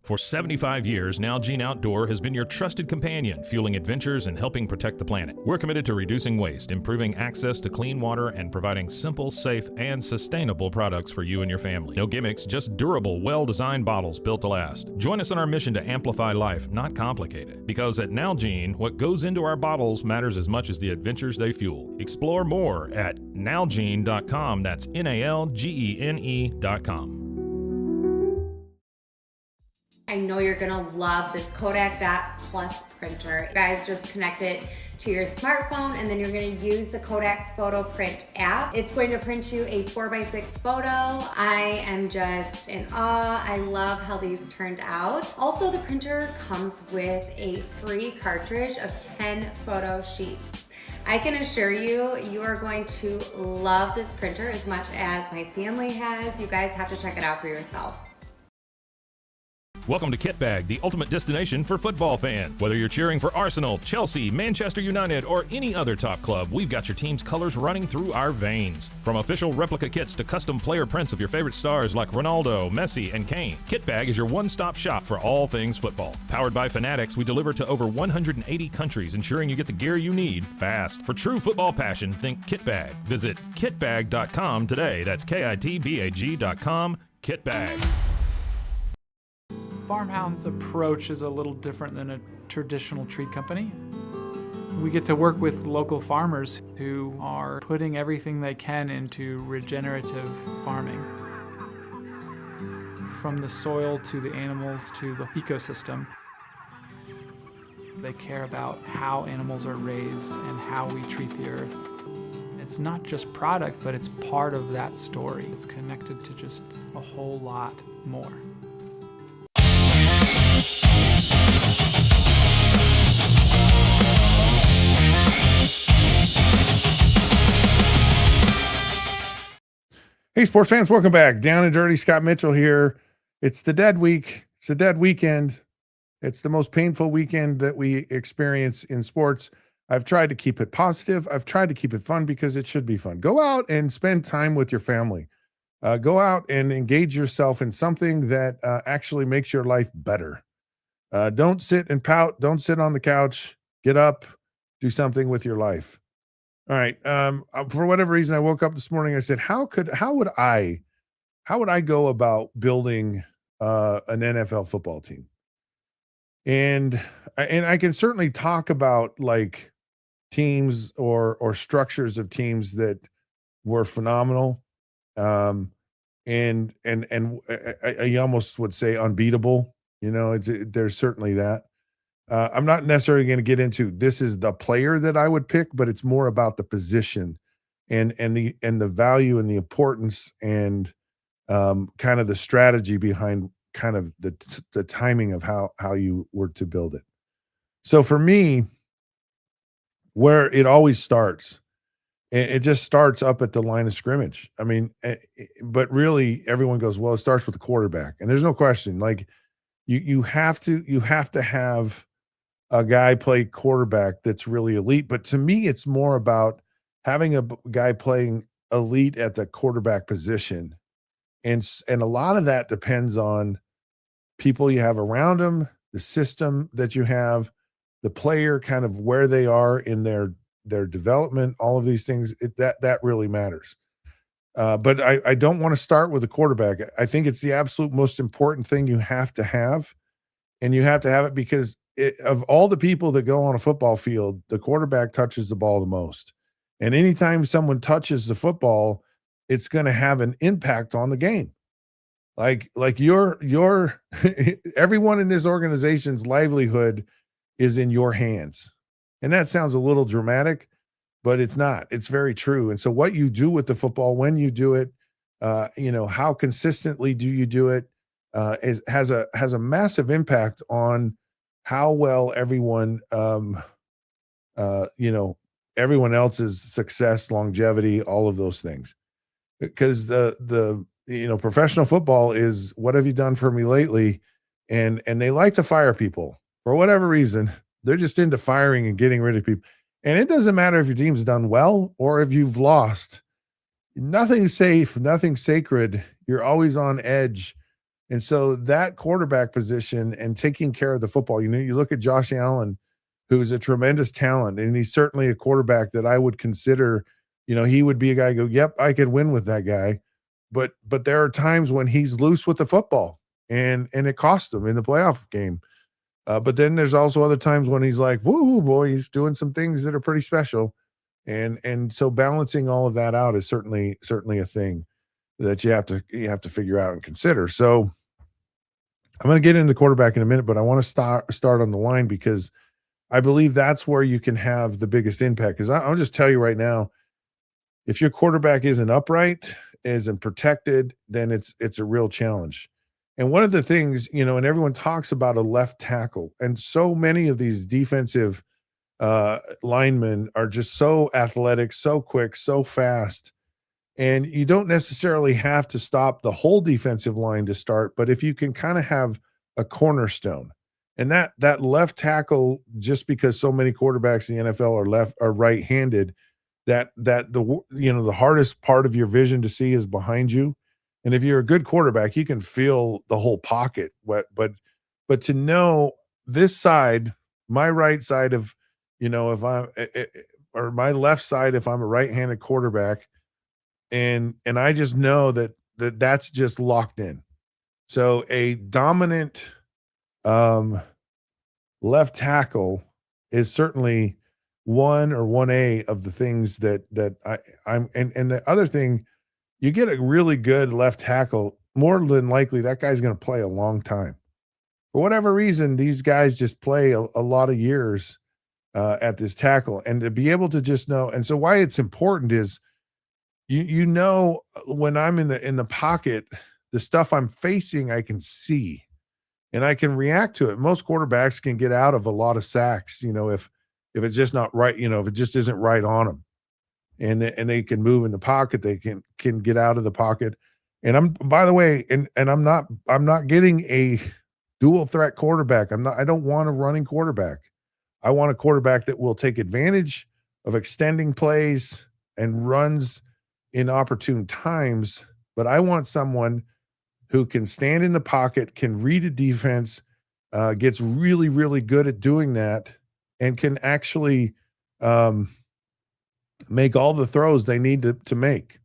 For 75 years, Nalgene Outdoor has been your trusted companion, fueling adventures and helping protect the planet. We're committed to reducing waste, improving access to clean water, and providing simple, safe, and sustainable products for you and your family. No gimmicks, just durable, well-designed bottles built to last. Join us in our mission to amplify life, not complicate it. Because at Nalgene, what goes into our bottles matters as much as the adventures they fuel. Explore more at nalgene.com. That's NALGENE.com. I know you're gonna love this Kodak Dot Plus printer. You guys just connect it to your smartphone and then you're gonna use the Kodak Photo Print app. It's going to print you a 4x6 photo. I am just in awe. I love how these turned out. Also, the printer comes with a free cartridge of 10 photo sheets. I can assure you, you are going to love this printer as much as my family has. You guys have to check it out for yourself. Welcome to Kitbag, the ultimate destination for football fans. Whether you're cheering for Arsenal, Chelsea, Manchester United, or any other top club, we've got your team's colors running through our veins. From official replica kits to custom player prints of your favorite stars like Ronaldo, Messi, and Kane, Kitbag is your one-stop shop for all things football. Powered by Fanatics, we deliver to over 180 countries, ensuring you get the gear you need fast. For true football passion, think Kitbag. Visit kitbag.com today. That's KITBAG.com. Kitbag. Farmhound's approach is a little different than a traditional treat company. We get to work with local farmers who are putting everything they can into regenerative farming. From the soil to the animals to the ecosystem. They care about how animals are raised and how we treat the earth. It's not just product, but it's part of that story. It's connected to just a whole lot more. Hey, sports fans, welcome back. Down and Dirty, Scott Mitchell here. It's the dead week. It's the dead weekend. It's the most painful weekend that we experience in sports. I've tried to keep it positive. I've tried to keep it fun because it should be fun. Go out and spend time with your family. Go out and engage yourself in something that actually makes your life better. Don't sit and pout. Don't sit on the couch. Get up. Do something with your life. All right. For whatever reason, I woke up this morning. I said, how would I go about building an NFL football team? And I can certainly talk about like teams or structures of teams that were phenomenal. And I almost would say unbeatable. You know, there's certainly that. I'm not necessarily going to get into this is the player that I would pick, but it's more about the position and the value and the importance and kind of the strategy behind kind of the timing of how you were to build it. So for me, where it always starts, it just starts up at the line of scrimmage. I mean, but really everyone goes, well, it starts with the quarterback, and there's no question. Like you have to have a guy play quarterback that's really elite. But to me, it's more about having a guy playing elite at the quarterback position. And a lot of that depends on people you have around him, the system that you have, the player kind of where they are in their development, all of these things, that really matters. But I don't want to start with the quarterback. I think it's the absolute most important thing you have to have. And you have to have it because of all the people that go on a football field, the quarterback touches the ball the most. And anytime someone touches the football, it's going to have an impact on the game. Like your everyone in this organization's livelihood is in your hands. And that sounds a little dramatic, but it's not. It's very true. And so what you do with the football, when you do it, how consistently do you do it, has a massive impact on how well everyone everyone else's success, longevity, all of those things. Because the professional football is what have you done for me lately? And they like to fire people for whatever reason. They're just into firing and getting rid of people. And it doesn't matter if your team's done well or if you've lost. Nothing's safe, nothing's sacred. You're always on edge. And so that quarterback position and taking care of the football, you look at Josh Allen, who's a tremendous talent, and he's certainly a quarterback that I would consider, he would be a guy go, yep, I could win with that guy. But there are times when he's loose with the football and it cost him in the playoff game. But then there's also other times when he's like, woo, boy, he's doing some things that are pretty special. And so balancing all of that out is certainly a thing that you have to figure out and consider. So I'm going to get into quarterback in a minute, but I want to start on the line because I believe that's where you can have the biggest impact. Because I'll just tell you right now, if your quarterback isn't upright, isn't protected, then it's a real challenge. And one of the things, and everyone talks about a left tackle, and so many of these defensive linemen are just so athletic, so quick, so fast. And you don't necessarily have to stop the whole defensive line to start, but if you can kind of have a cornerstone, and that left tackle, just because so many quarterbacks in the NFL are right-handed, that the hardest part of your vision to see is behind you. And if you're a good quarterback, you can feel the whole pocket. But to know this side, my right side of, if I'm or my left side, if I'm a right-handed quarterback, and I just know that's just locked in. So a dominant left tackle is certainly 1A of the things that I'm and the other thing, you get a really good left tackle, more than likely that guy's going to play a long time. For whatever reason, these guys just play a lot of years at this tackle, and to be able to just know. And so why it's important is when I'm in the pocket, the stuff I'm facing, I can see and I can react to it. Most quarterbacks can get out of a lot of sacks, if it's just not right, if it just isn't right on them. And they can move in the pocket, they can get out of the pocket. And by the way, I'm not getting a dual threat quarterback. I don't want a running quarterback. I want a quarterback that will take advantage of extending plays and runs in opportune times, but I want someone who can stand in the pocket, can read a defense, gets really, really good at doing that, and can actually make all the throws they need to make.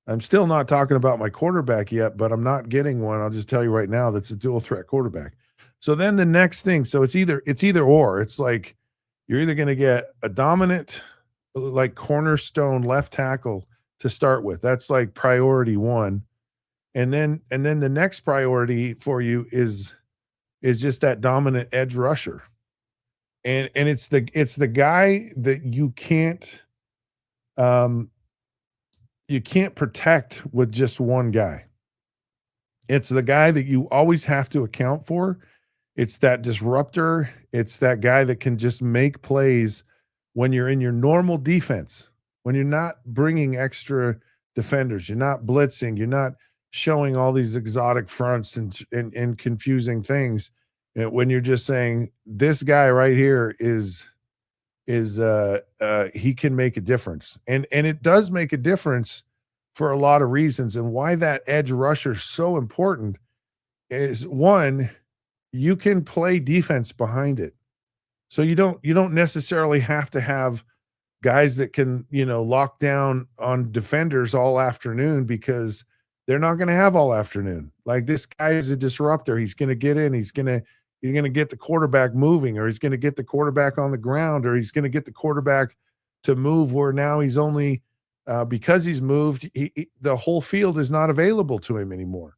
I'm still not talking about my quarterback yet, but I'm not getting one. I'll just tell you right now, that's a dual threat quarterback. So then the next thing, so it's either or. It's like you're either going to get a dominant, like cornerstone left tackle to start with. That's like priority one. And then the next priority for you is just that dominant edge rusher. And it's the guy that you can't protect with just one guy. It's the guy that you always have to account for. It's that disruptor. It's that guy that can just make plays when you're in your normal defense, when you're not bringing extra defenders, you're not blitzing, you're not showing all these exotic fronts and confusing things. When you're just saying, this guy right here he can make a difference. And it does make a difference for a lot of reasons. And why that edge rusher is so important is, one, you can play defense behind it. So you don't necessarily have to have guys that can, lock down on defenders all afternoon, because they're not going to have all afternoon. Like, this guy is a disruptor. He's going to get in. He's going to get the quarterback moving, or he's going to get the quarterback on the ground, or he's going to get the quarterback to move where now he's only because he's moved, the whole field is not available to him anymore.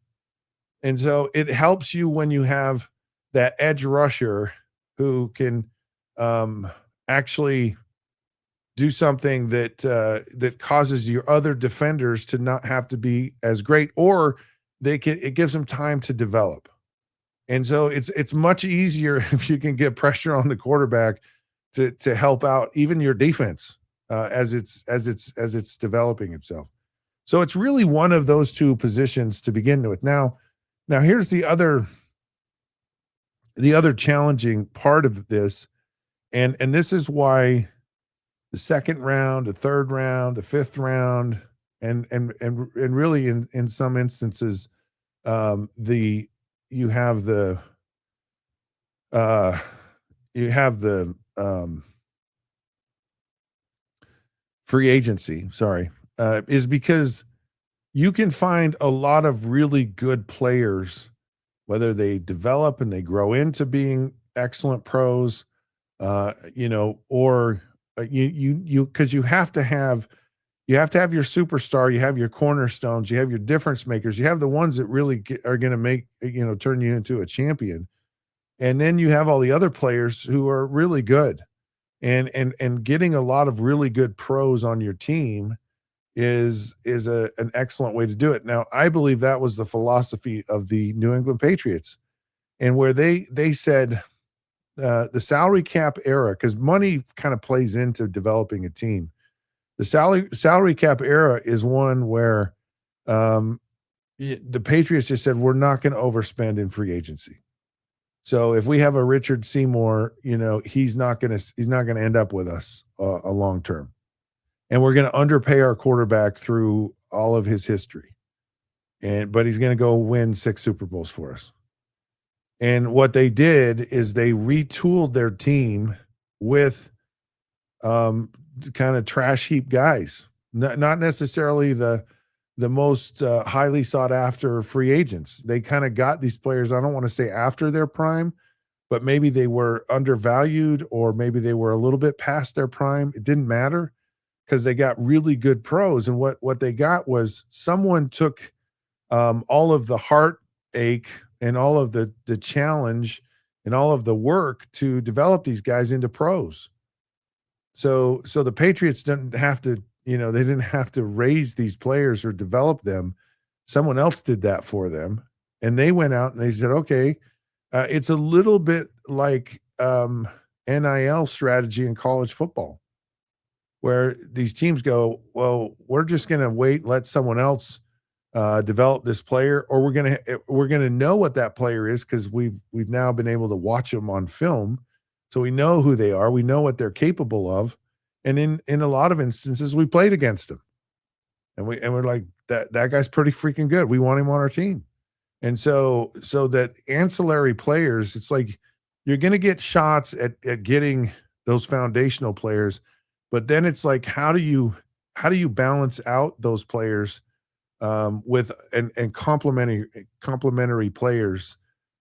And so it helps you when you have that edge rusher who can actually do something that causes your other defenders to not have to be as great, or it gives them time to develop. And so it's much easier if you can get pressure on the quarterback to help out even your defense as it's developing itself. So it's really one of those two positions to begin with. Now here's the other challenging part of this, and this is why the second round, the third round, the fifth round, and really in some instances, the you have the uh you have the free agency, sorry, is because you can find a lot of really good players, whether they develop and they grow into being excellent pros, or because you have to have your superstar, you have your cornerstones, you have your difference makers, you have the ones that really are going to make turn you into a champion, and then you have all the other players who are really good, and getting a lot of really good pros on your team is an excellent way to do it. Now, I believe that was the philosophy of the New England Patriots, and where they said the salary cap era, because money kind of plays into developing a team. The salary cap era is one where the Patriots just said we're not going to overspend in free agency. So if we have a Richard Seymour, he's not going to end up with us a long term, and we're going to underpay our quarterback through all of his history, but he's going to go win 6 Super Bowls for us. And what they did is they retooled their team with kind of trash heap guys, not necessarily the most highly sought after free agents. They kind of got these players, I don't want to say after their prime, but maybe they were undervalued or maybe they were a little bit past their prime. It didn't matter because they got really good pros. And what they got was someone took all of the heartache and all of the challenge and all of the work to develop these guys into pros. So the Patriots didn't have to, they didn't have to raise these players or develop them. Someone else did that for them. And they went out and they said, okay, it's a little bit like NIL strategy in college football, where these teams go, well, we're just going to wait, let someone else develop this player, or we're gonna know what that player is because we've now been able to watch them on film, so we know who they are, we know what they're capable of, and in a lot of instances we played against them, and we're like that guy's pretty freaking good. We want him on our team, and so that ancillary players, it's like you're gonna get shots at getting those foundational players, but then it's like how do you balance out those players with and complementary players,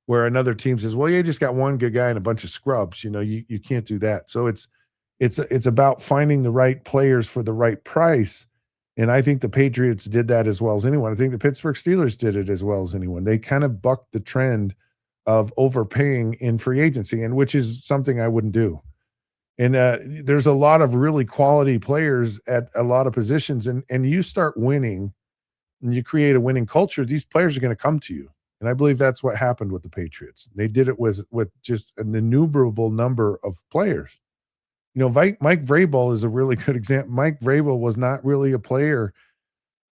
where another team says, well, you just got one good guy and a bunch of scrubs, you can't do that. So it's about finding the right players for the right price. And I think the Patriots did that as well as anyone. I think the Pittsburgh Steelers did it as well as anyone. They kind of bucked the trend of overpaying in free agency, and which is something I wouldn't do. And there's a lot of really quality players at a lot of positions, and you start winning and you create a winning culture, these players are going to come to you. And I believe that's what happened with the Patriots. They did it with just an innumerable number of players. Mike Vrabel is a really good example. Mike Vrabel was not really a player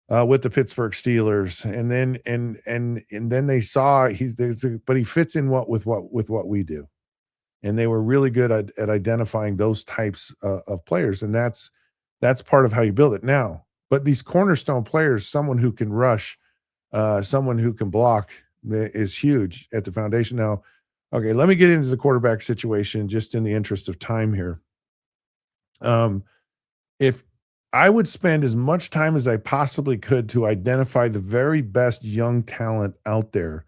with the Pittsburgh Steelers, and then they saw but he fits in with what we do, and they were really good at identifying those types of players, and that's part of how you build it now. But these cornerstone players, someone who can rush, someone who can block, is huge at the foundation. Now, okay, let me get into the quarterback situation just in the interest of time here. If I would spend as much time as I possibly could to identify the very best young talent out there,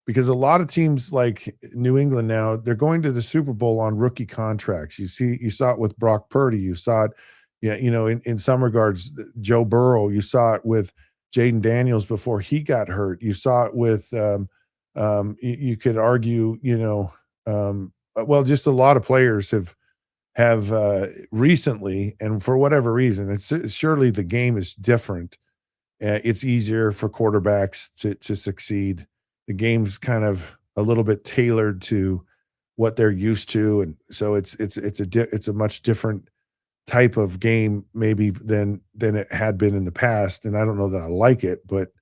because a lot of teams like New England now, they're going to the Super Bowl on rookie contracts. You saw it with Brock Purdy. You saw it, in some regards, Joe Burrow. You saw it with Jaden Daniels before he got hurt. You saw it with, you could argue, well, just a lot of players have recently, and for whatever reason, it's surely the game is different. It's easier for quarterbacks to succeed. The game's kind of a little bit tailored to what they're used to, and so it's a much different type of game maybe than it had been in the past. And I don't know that I like it, but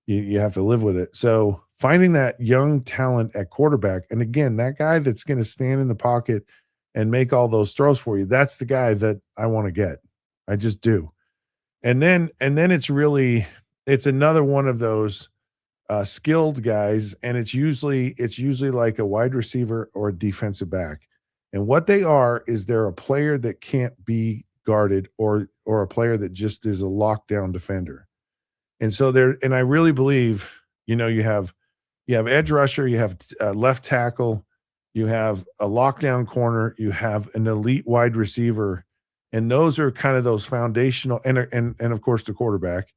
you have to live with it. So finding that young talent at quarterback, and again, that guy that's going to stand in the pocket and make all those throws for you. That's the guy that I want to get. I just do. And then it's another one of those skilled guys, and it's usually like a wide receiver or a defensive back. And what they are is they're a player that can't be guarded, or a player that just is a lockdown defender. And so I really believe, you have edge rusher, you have left tackle, you have a lockdown corner, you have an elite wide receiver, and those are kind of those foundational, and of course the quarterback.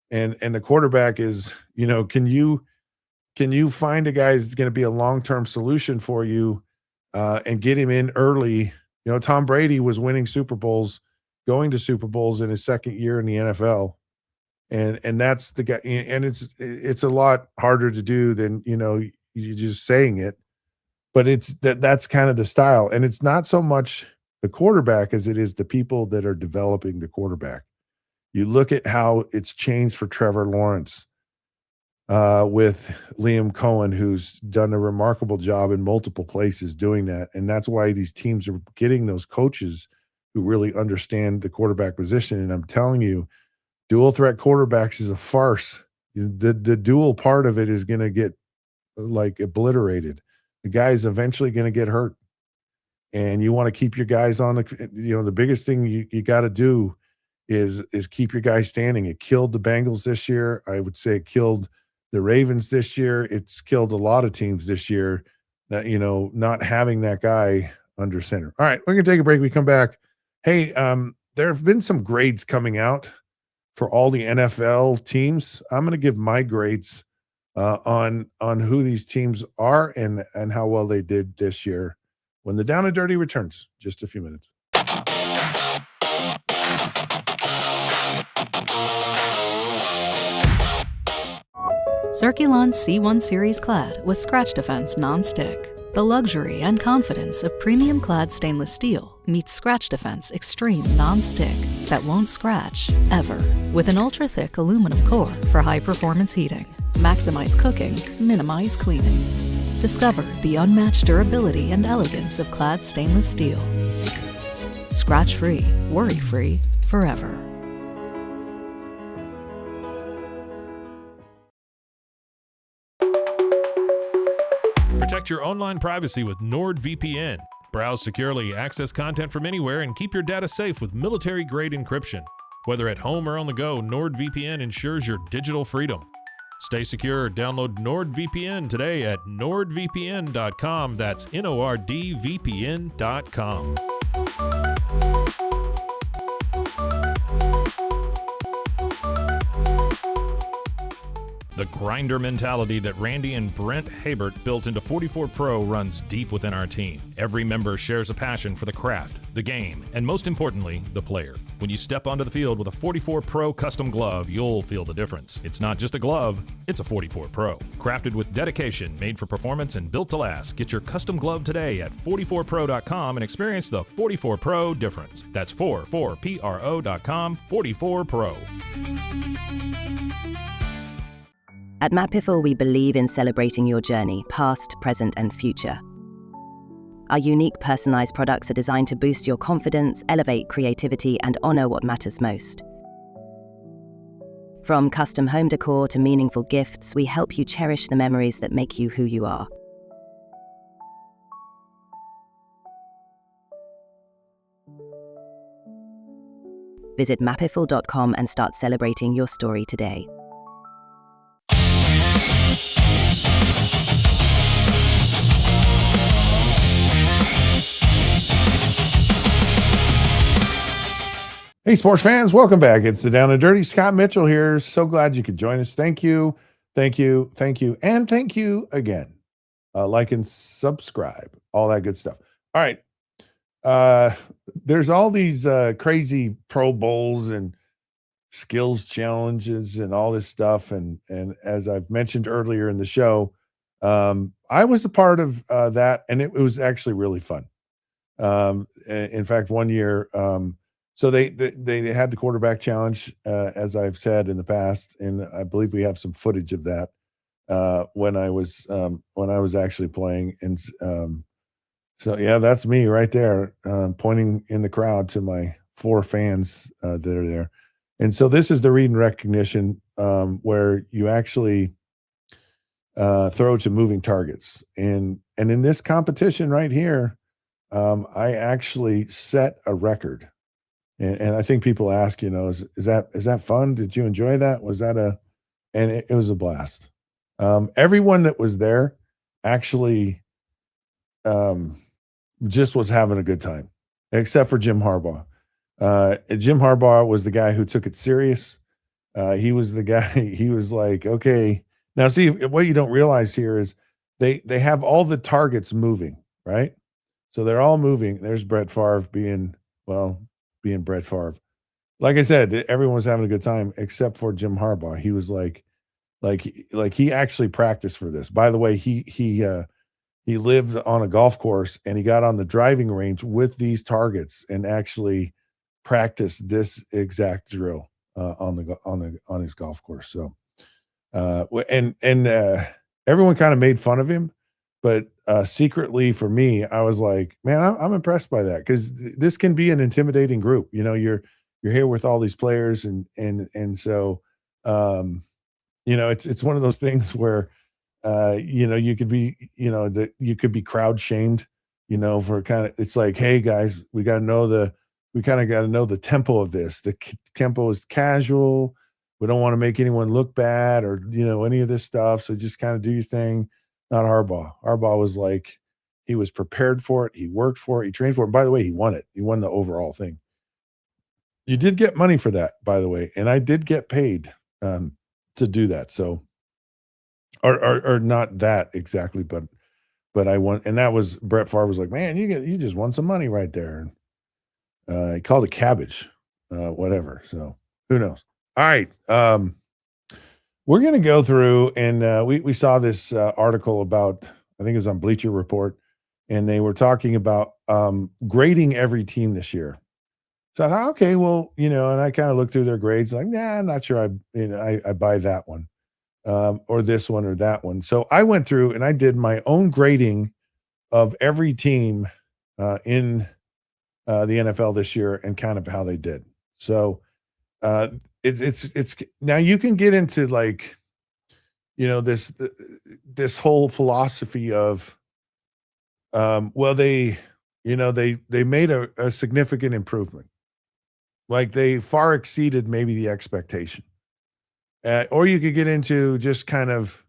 And the quarterback is, can you find a guy that's going to be a long-term solution for you, and get him in early? Tom Brady was winning Super Bowls, going to Super Bowls in his second year in the NFL. And that's the guy. And it's a lot harder to do than, you just saying it, but that's kind of the style. And it's not so much the quarterback as it is the people that are developing the quarterback. You look at how it's changed for Trevor Lawrence, with Liam Cohen, who's done a remarkable job in multiple places doing that. And that's why these teams are getting those coaches who really understand the quarterback position. And I'm telling you, dual threat quarterbacks is a farce. The dual part of it is going to get like obliterated. The guy's eventually going to get hurt. And you want to keep your guys on the biggest thing you got to do is keep your guys standing. It killed the Bengals this year. I would say it killed the Ravens this year. It's killed a lot of teams this year, that, not having that guy under center. All right, we're going to take a break. We come back. Hey, there have been some grades coming out for all the NFL teams. I'm going to give my grades on who these teams are and how well they did this year when the Down and Dirty returns. Just a few minutes. Circulon C1 Series Clad with Scratch Defense Non-Stick. The luxury and confidence of premium clad stainless steel meets Scratch Defense Extreme Non-Stick that won't scratch, ever. With an ultra-thick aluminum core for high-performance heating. Maximize cooking, minimize cleaning. Discover the unmatched durability and elegance of clad stainless steel. Scratch-free, worry-free, forever. Protect your online privacy with NordVPN. Browse securely, access content from anywhere, and keep your data safe with military-grade encryption. Whether at home or on the go, NordVPN ensures your digital freedom. Stay secure. Download NordVPN today at nordvpn.com. That's NORDVPN.com. The grinder mentality that Randy and Brent Habert built into 44 Pro runs deep within our team. Every member shares a passion for the craft, the game, and most importantly, the player. When you step onto the field with a 44 Pro custom glove, you'll feel the difference. It's not just a glove, it's a 44 Pro. Crafted with dedication, made for performance, and built to last. Get your custom glove today at 44pro.com and experience the 44 Pro difference. That's 44pro.com, 44 Pro. At Mapiful, we believe in celebrating your journey, past, present, and future. Our unique personalized products are designed to boost your confidence, elevate creativity, and honor what matters most. From custom home decor to meaningful gifts, we help you cherish the memories that make you who you are. Visit mapiful.com and start celebrating your story today. Hey, sports fans, welcome back. It's the Down and Dirty. Scott Mitchell here. So glad you could join us. Thank you, and thank you again. Like and subscribe, all that good stuff. All right. There's all these crazy Pro Bowls and skills challenges and all this stuff. And as I've mentioned earlier in the show, I was a part of that, and it was actually really fun. In fact, one year, so they had the quarterback challenge, as I've said in the past, and I believe we have some footage of that when I was actually playing. And So yeah, that's me right there, pointing in the crowd to my 4 fans that are there. And so this is the read and recognition, where you actually throw to moving targets. And in this competition right here, I actually set a record. And I think people ask, is that fun? Did you enjoy that? Was that a and it was a blast. Everyone that was there actually um, just was having a good time, except for Jim Harbaugh. Jim Harbaugh was the guy who took it serious. He was the guy. He was like, okay, now see what you don't realize here is they have all the targets moving, right? So they're all moving. There's Brett Favre being Brett Favre. Like I said, everyone was having a good time except for Jim Harbaugh. He was like he actually practiced for this. By the way, he lived on a golf course and he got on the driving range with these targets and actually practiced this exact drill on his golf course. So everyone kind of made fun of him, but secretly for me, I was like, man, I'm impressed by that because this can be an intimidating group. You're here with all these players and so it's one of those things where you could be, that you could be crowd shamed, for kind of, it's like, hey guys, we kind of got to know the tempo of this. The tempo is casual. We don't want to make anyone look bad or, any of this stuff. So just kind of do your thing. Not Harbaugh. Harbaugh was like, he was prepared for it. He worked for it. He trained for it. And by the way, he won it. He won the overall thing. You did get money for that, by the way. And I did get paid to do that. So, or not that exactly, but I won. And that was Brett Favre was like, man, you just won some money right there. He called it cabbage, whatever. So who knows? All right. We're going to go through and we saw this article about, I think it was on Bleacher Report, and they were talking about grading every team this year. So I thought, okay, well, and I kind of looked through their grades like, nah, I'm not sure I buy that one or this one or that one. So I went through and I did my own grading of every team in the NFL this year and kind of how they did. So it's now you can get into like, this whole philosophy of, they made a significant improvement. Like they far exceeded maybe the expectation. Or you could get into just kind of,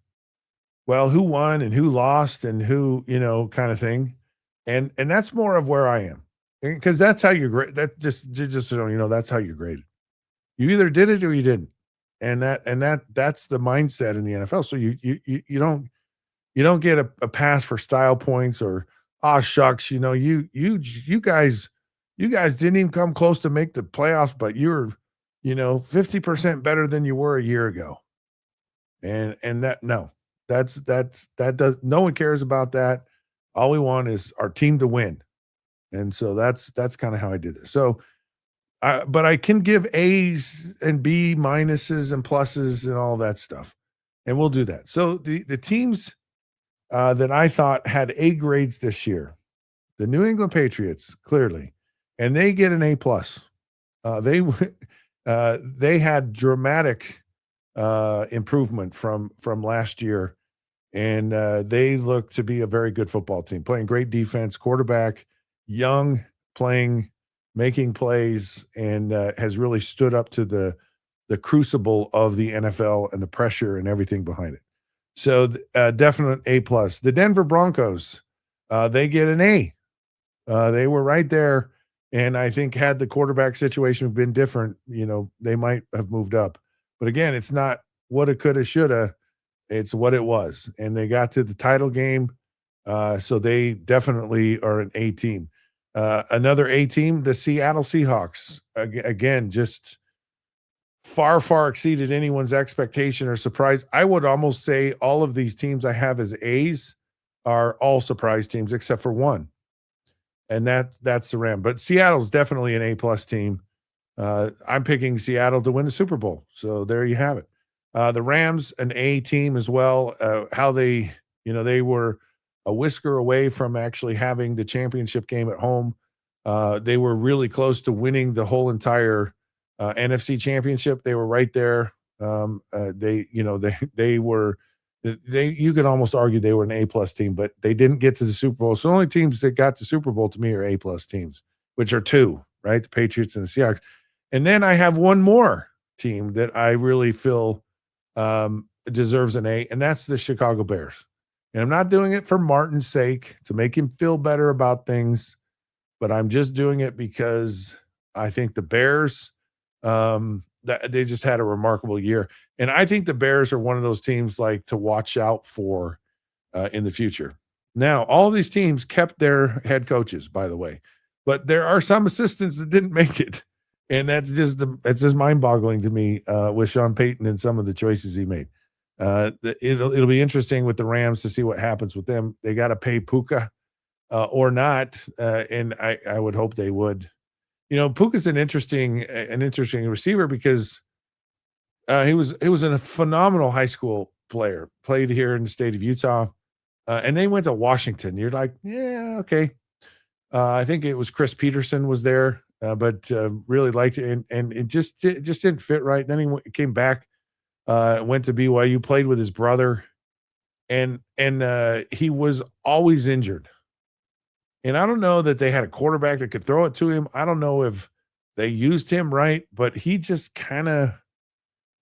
who won and who lost and who, kind of thing. And that's more of where I am. Because that's how you're great. That just so that's how you're graded. You either did it or you didn't, and that's the mindset in the NFL. So you don't get a pass for style points or shucks, you guys didn't even come close to make the playoffs, but you're 50% better than you were a year ago, and that does no one cares about that. All we want is our team to win. And so that's kind of how I did it. So, but I can give A's and B minuses and pluses and all that stuff, and we'll do that. So the teams that I thought had A grades this year, the New England Patriots, clearly, and they get an A plus. They had dramatic improvement from last year, and they look to be a very good football team, playing great defense, quarterback. Young, making plays, and has really stood up to the crucible of the NFL and the pressure and everything behind it. So definite A plus. The Denver Broncos, they get an A. They were right there, and I think had the quarterback situation been different, they might have moved up. But again, it's not woulda, coulda, shoulda. It's what it was, and they got to the title game. So they definitely are an A team. Another A team, the Seattle Seahawks. Again, just far, far exceeded anyone's expectation or surprise. I would almost say all of these teams I have as A's are all surprise teams except for one, and that's the Rams. But Seattle's definitely an A-plus team. I'm picking Seattle to win the Super Bowl, so there you have it. The Rams, an A team as well. How they were a whisker away from actually having the championship game at home. They were really close to winning the whole entire NFC championship. They were right there. They were you could almost argue they were an A-plus team, but they didn't get to the Super Bowl. So the only teams that got to Super Bowl to me are A-plus teams, which are two, right? The Patriots and the Seahawks. And then I have one more team that I really feel deserves an A, and that's the Chicago Bears. And I'm not doing it for Martin's sake to make him feel better about things, but I'm just doing it because I think the Bears, they just had a remarkable year. And I think the Bears are one of those teams like to watch out for in the future. Now, all these teams kept their head coaches, by the way, but there are some assistants that didn't make it. And that's just mind-boggling to me with Sean Payton and some of the choices he made. It'll be interesting with the Rams to see what happens with them. They got to pay Puka or not, and I would hope they would. Puka's an interesting receiver because he was a phenomenal high school player. Played here in the state of Utah, and they went to Washington. You're like, yeah, okay. I think it was Chris Peterson was there, but really liked it, and it just didn't fit right. Then he came back, went to BYU, played with his brother, and he was always injured. And I don't know that they had a quarterback that could throw it to him. I don't know if they used him right, but he just kind of,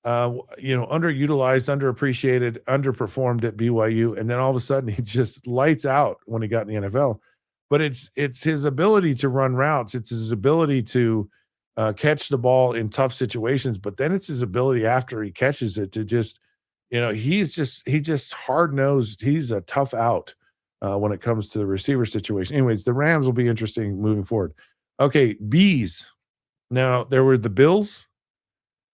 underutilized, underappreciated, underperformed at BYU. And then all of a sudden he just lights out when he got in the NFL. But it's his ability to run routes. It's his ability to catch the ball in tough situations. But then it's his ability after he catches it to just, he's just hard-nosed. He's a tough out. When it comes to the receiver situation. Anyways, the Rams will be interesting moving forward. Okay, Bs. Now, there were the Bills,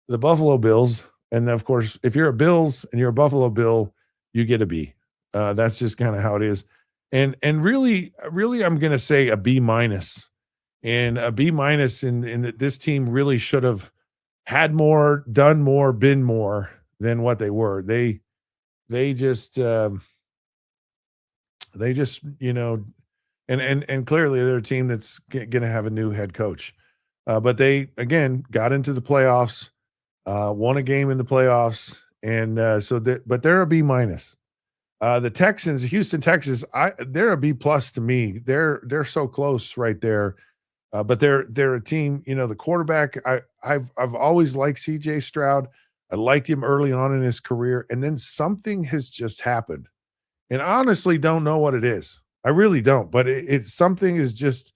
the Buffalo Bills, and of course, if you're a Bills and you're a Buffalo Bill, you get a B. That's just kind of how it is. And really, I'm going to say a B minus. And a B minus in that this team really should have had more, done more, been more than what they were. They just and clearly they're a team that's going to have a new head coach. But they, again, got into the playoffs, won a game in the playoffs. And but they're a B minus. The Texans, Houston Texans, they're a B plus to me. They're so close right there. But they're a team, the quarterback, I've always liked CJ Stroud. I liked him early on in his career. And then something has just happened. And I honestly don't know what it is. I really don't. But it's something is just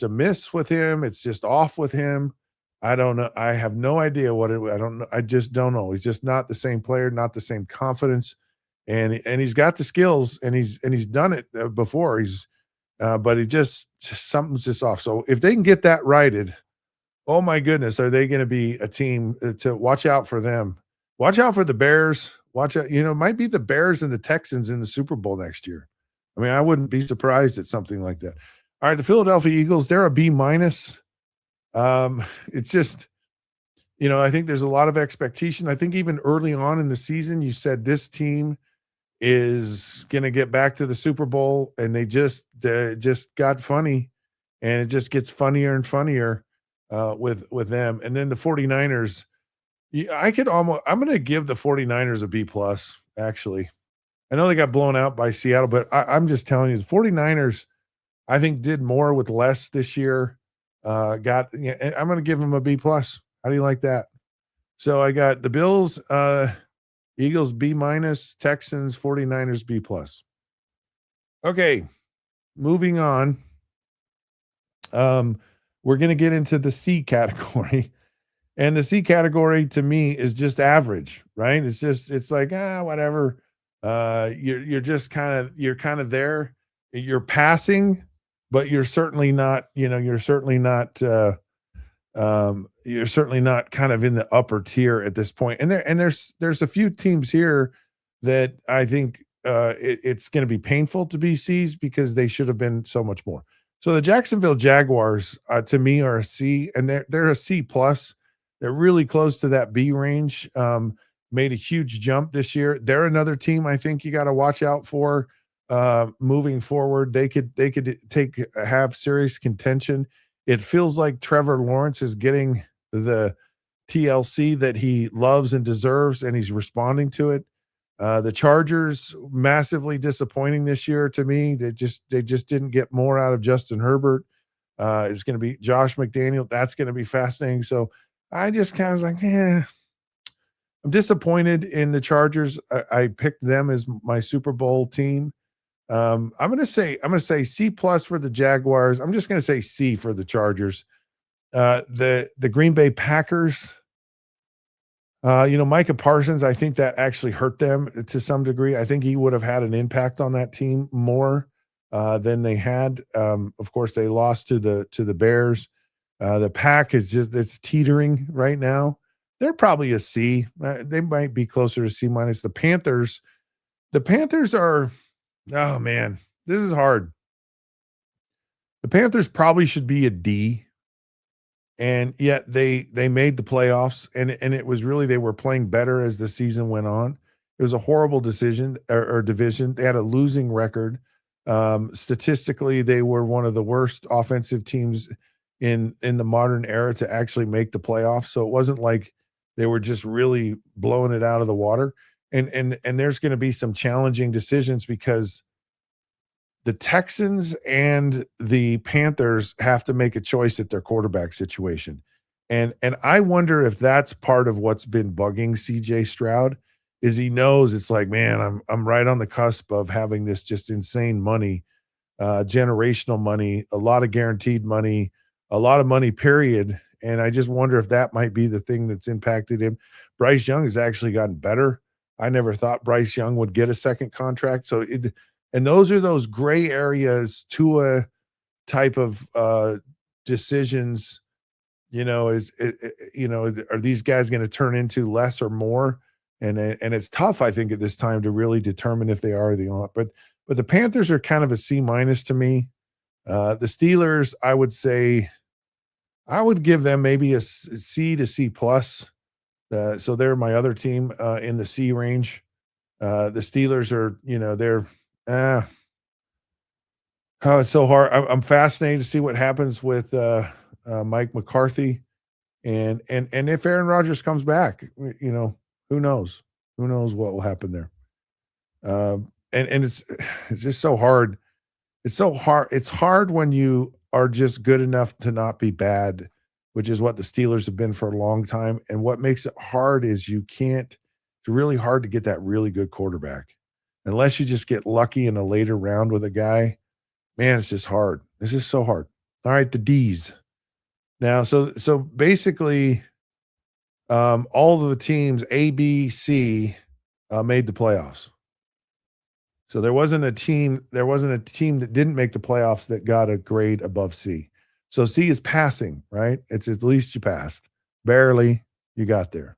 amiss with him. It's just off with him. I don't know. I have no idea what it. I don't know. I just don't know. He's just not the same player, not the same confidence, and he's got the skills, and he's done it before. But he just something's just off. So if they can get that righted, oh my goodness, are they going to be a team to watch out for them? Watch out for the Bears. Watch out, it might be the Bears and the Texans in the Super Bowl next year. I mean, I wouldn't be surprised at something like that. All right, the Philadelphia Eagles, they're a B minus. It's just, I think there's a lot of expectation. I think even early on in the season, you said this team is going to get back to the Super Bowl, and they just got funny, and it just gets funnier and funnier with them. And then the 49ers, I'm going to give the 49ers a B plus, actually. I know they got blown out by Seattle, but I'm just telling you, the 49ers, I think, did more with less this year. I'm going to give them a B plus. How do you like that? So I got the Bills, Eagles B minus, Texans, 49ers B plus. Okay, moving on. We're going to get into the C category. And the C category to me is just average, right? It's like, whatever. You're kind of there. You're passing, but you're certainly not, you're certainly not kind of in the upper tier at this point. And there's a few teams here that I think it's going to be painful to be C's because they should have been so much more. So the Jacksonville Jaguars to me are a C, and they're a C plus. They're really close to that B range. Made a huge jump this year. They're another team I think you got to watch out for. moving forward. They could have serious contention. It feels like Trevor Lawrence is getting the TLC that he loves and deserves, and he's responding to it. The Chargers massively disappointing this year to me. They just didn't get more out of Justin Herbert. It's going to be Josh McDaniel. That's going to be fascinating. So I just kind of was like, I'm disappointed in the Chargers. I picked them as my Super Bowl team. I'm gonna say C plus for the Jaguars. I'm just gonna say C for the Chargers. The Green Bay Packers. Micah Parsons, I think that actually hurt them to some degree. I think he would have had an impact on that team more than they had. Of course, they lost to the Bears. The Pack it's teetering right now. They're probably a C. They might be closer to C minus. The Panthers are, oh man, this is hard. The Panthers probably should be a D. And yet they made the playoffs, and it was really, they were playing better as the season went on. It was a horrible decision or division. They had a losing record. Statistically, they were one of the worst offensive teams in the modern era to actually make the playoffs. So it wasn't like they were just really blowing it out of the water. And there's going to be some challenging decisions because the Texans and the Panthers have to make a choice at their quarterback situation. And I wonder if that's part of what's been bugging CJ Stroud is he knows it's like, man, I'm right on the cusp of having this just insane money, generational money, a lot of guaranteed money, a lot of money, period. And I just wonder if that might be the thing that's impacted him. Bryce Young has actually gotten better. I never thought Bryce Young would get a second contract. And those are those gray areas to a type of decisions, are these guys going to turn into less or more? And it's tough, I think, at this time to really determine if they are or they aren't. But the Panthers are kind of a C minus to me. The Steelers, I would say, I would give them maybe a C to C plus. So they're my other team in the C range. The Steelers are, they're, oh, it's so hard. I'm fascinated to see what happens with Mike McCarthy, and if Aaron Rodgers comes back, who knows? Who knows what will happen there? And it's just so hard. It's so hard. It's hard when you are just good enough to not be bad, which is what the Steelers have been for a long time. And what makes it hard is it's really hard to get that really good quarterback. Unless you just get lucky in a later round with a guy, man, it's just hard. It's just so hard. All right, the D's. Now, so basically, all of the teams A, B, C made the playoffs. So there wasn't a team that didn't make the playoffs that got a grade above C. So C is passing, right? It's at least you passed. Barely, you got there.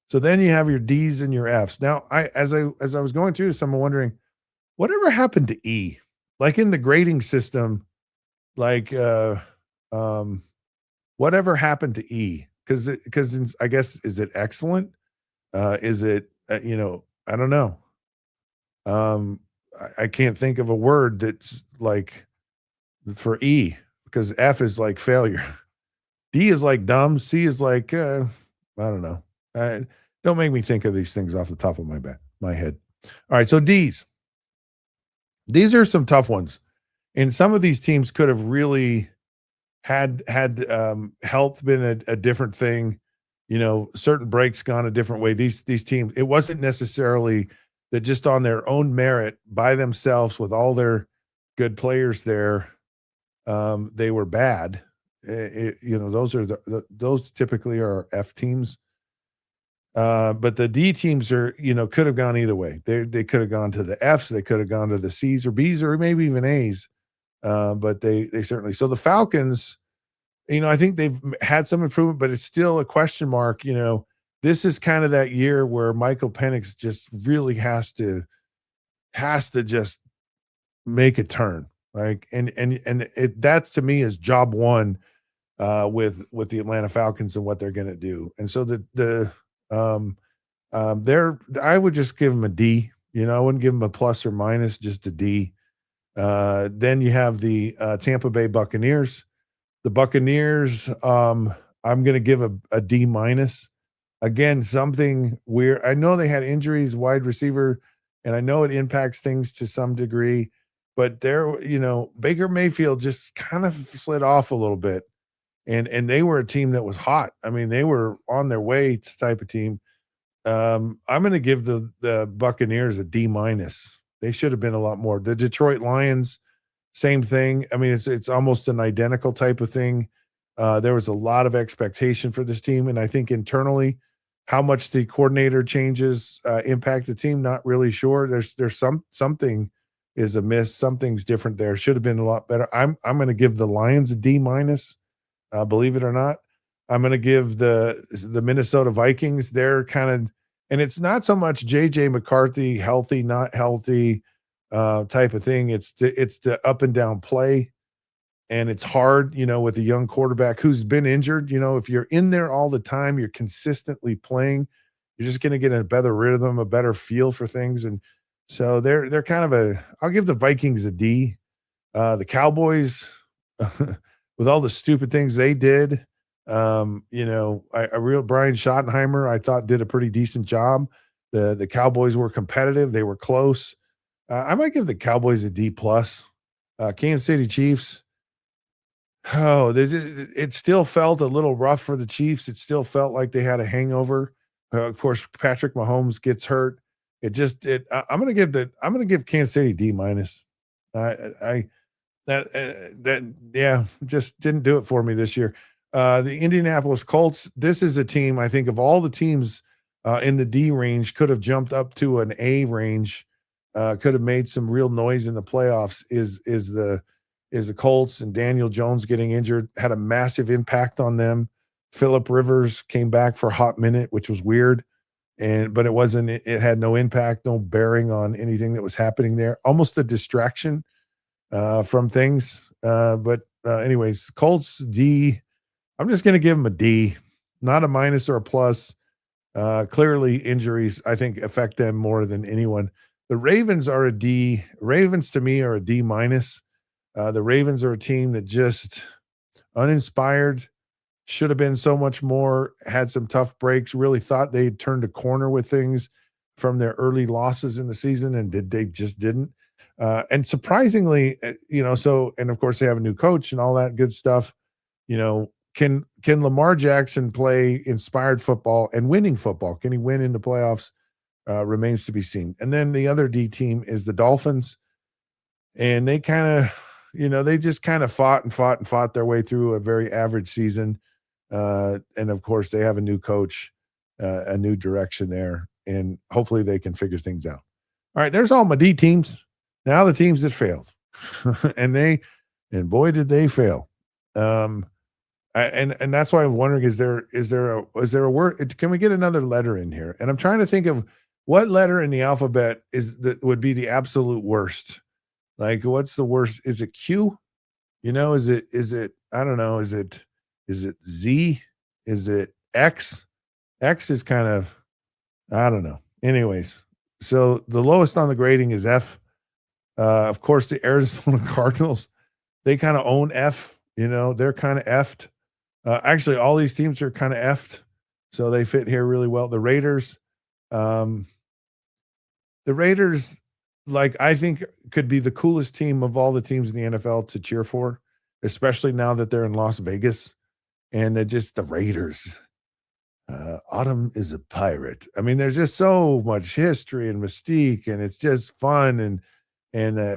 So then you have your D's and your F's. Now, as I was going through this, I'm wondering, whatever happened to E? Like in the grading system, whatever happened to E? Because I guess, is it excellent? Is it I don't know. I can't think of a word that's like for E, because F is like failure. D is like dumb. C is like I don't know. Don't make me think of these things off the top of my head. All right, so D's. These are some tough ones, and some of these teams could have really had health been a different thing. Certain breaks gone a different way. These teams, it wasn't necessarily that just on their own merit by themselves with all their good players there, they were bad. Those are those typically are F teams. But the D teams are, could have gone either way. They could have gone to the Fs, they could have gone to the Cs or Bs or maybe even A's. But they certainly, so the Falcons, I think they've had some improvement, but it's still a question mark. This is kind of that year where Michael Penix just really has to just make a turn. That's to me is job one with the Atlanta Falcons and what they're going to do. And so I would just give them a D. I wouldn't give them a plus or minus, just a D. Then you have the Tampa Bay Buccaneers. The Buccaneers, I'm going to give a D minus. Again, something weird. I know they had injuries, wide receiver, and I know it impacts things to some degree, but Baker Mayfield just kind of slid off a little bit. And they were a team that was hot. I mean, they were on their way to type of team. I'm going to give the Buccaneers a D minus. They should have been a lot more. The Detroit Lions, same thing. I mean, it's almost an identical type of thing. There was a lot of expectation for this team, and I think internally, how much the coordinator changes impact the team, not really sure. There's something is amiss. Something's different there. Should have been a lot better. I'm going to give the Lions a D minus. Believe it or not, I'm going to give the Minnesota Vikings. They're kind of, and it's not so much JJ McCarthy healthy, not healthy type of thing. It's the up and down play, and it's hard, with a young quarterback who's been injured. If you're in there all the time, you're consistently playing, you're just going to get a better rhythm, a better feel for things, and so they're kind of I'll give the Vikings a D. The Cowboys. With all the stupid things they did, Brian Schottenheimer, I thought did a pretty decent job. The Cowboys were competitive. They were close. I might give the Cowboys a D plus. Kansas City Chiefs. It still felt a little rough for the Chiefs. It still felt like they had a hangover. Of course, Patrick Mahomes gets hurt. I'm going to give Kansas City D minus. Just didn't do it for me this year. The Indianapolis Colts, this is a team, I think, of all the teams in the D range, could have jumped up to an A range, could have made some real noise in the playoffs, is the Colts, and Daniel Jones getting injured had a massive impact on them. Phillip Rivers came back for a hot minute, which was weird, but it had no impact, no bearing on anything that was happening there. Almost a distraction from things. Anyways, Colts D. I'm just going to give them a D, not a minus or a plus. Clearly, injuries, I think, affect them more than anyone. The Ravens are a D. Ravens, to me, are a D minus. The Ravens are a team that just uninspired, should have been so much more, had some tough breaks, really thought they'd turned a corner with things from their early losses in the season, and they just didn't. And surprisingly, and of course they have a new coach and all that good stuff. Can Lamar Jackson play inspired football and winning football? Can he win in the playoffs? Remains to be seen. And then the other D team is the Dolphins, and they kind of, they just kind of fought their way through a very average season. And of course they have a new coach, a new direction there, and hopefully they can figure things out. All right, there's all my D teams. Now the teams that failed, and boy, did they fail. And that's why I'm wondering, is there a word? Can we get another letter in here? And I'm trying to think of what letter in the alphabet would be the absolute worst. Like, what's the worst? Is it Q? Is it, I don't know. Is it Z? Is it X? X is kind of, I don't know. Anyways, so the lowest on the grading is F. Of course, the Arizona Cardinals, they kind of own F. They're kind of F'd. Actually, all these teams are kind of F'd, so they fit here really well. The Raiders, I think, could be the coolest team of all the teams in the NFL to cheer for, especially now that they're in Las Vegas, and they're just the Raiders. Autumn is a pirate. I mean, there's just so much history and mystique, and it's just fun and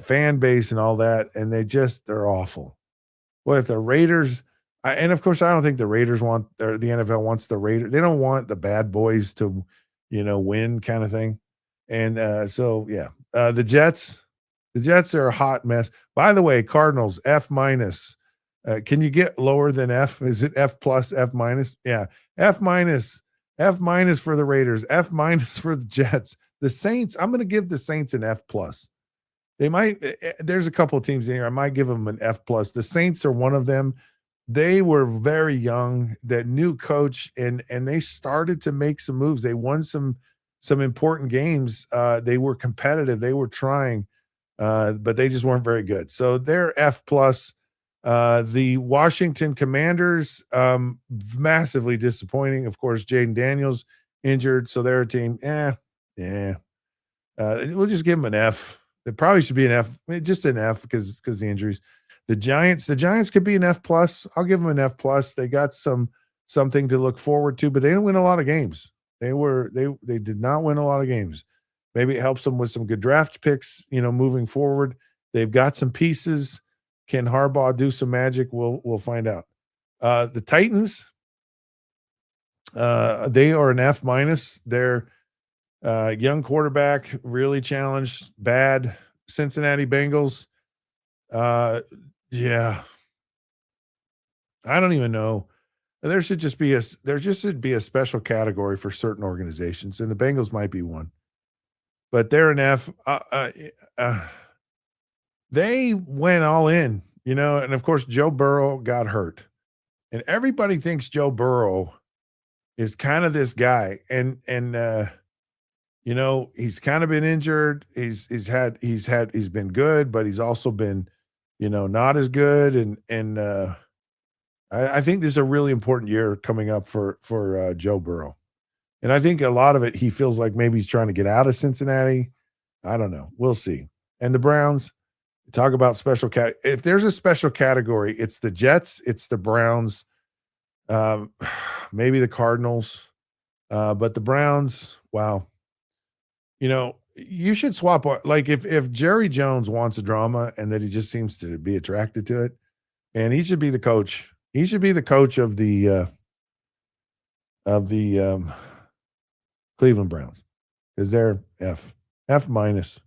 fan base and all that, and they're awful. What if the Raiders? And of course, I don't think the Raiders the NFL wants the Raiders. They don't want the bad boys to, win, kind of thing. And the Jets are a hot mess. By the way, Cardinals F minus. Can you get lower than F? Is it F plus, F minus? Yeah, F minus for the Raiders, F minus for the Jets. The Saints, I'm going to give the Saints an F plus. They might. There's a couple of teams in here. I might give them an F plus. The Saints are one of them. They were very young, that new coach, and they started to make some moves. They won some some important games. They were competitive. They were trying, but they just weren't very good. So they're F plus. The Washington Commanders, massively disappointing. Of course, Jaden Daniels injured, so they're a team. Yeah. We'll just give them an F. It probably should be an F, just an F because the injuries. The Giants could be an F plus. I'll give them an F plus. They got something to look forward to, but they didn't win a lot of games. They did not win a lot of games. Maybe it helps them with some good draft picks, moving forward. They've got some pieces. Can Harbaugh do some magic? We'll find out. The Titans, they are an F minus. They're young quarterback, really challenged, bad. Cincinnati Bengals. Yeah. I don't even know. There should be a special category for certain organizations, and the Bengals might be one. But they're an F. They went all in, and of course Joe Burrow got hurt. And everybody thinks Joe Burrow is kind of this guy. And he's kind of been injured. He's been good, but he's also been, not as good. And I think this is a really important year coming up for Joe Burrow. And I think a lot of it, he feels like maybe he's trying to get out of Cincinnati. I don't know. We'll see. And the Browns, talk about special cat. If there's a special category, it's the Jets, it's the Browns, maybe the Cardinals, but the Browns, wow. You should swap. Like if Jerry Jones wants a drama and that he just seems to be attracted to it, and he should be the coach. He should be the coach of the Cleveland Browns, because they're F minus.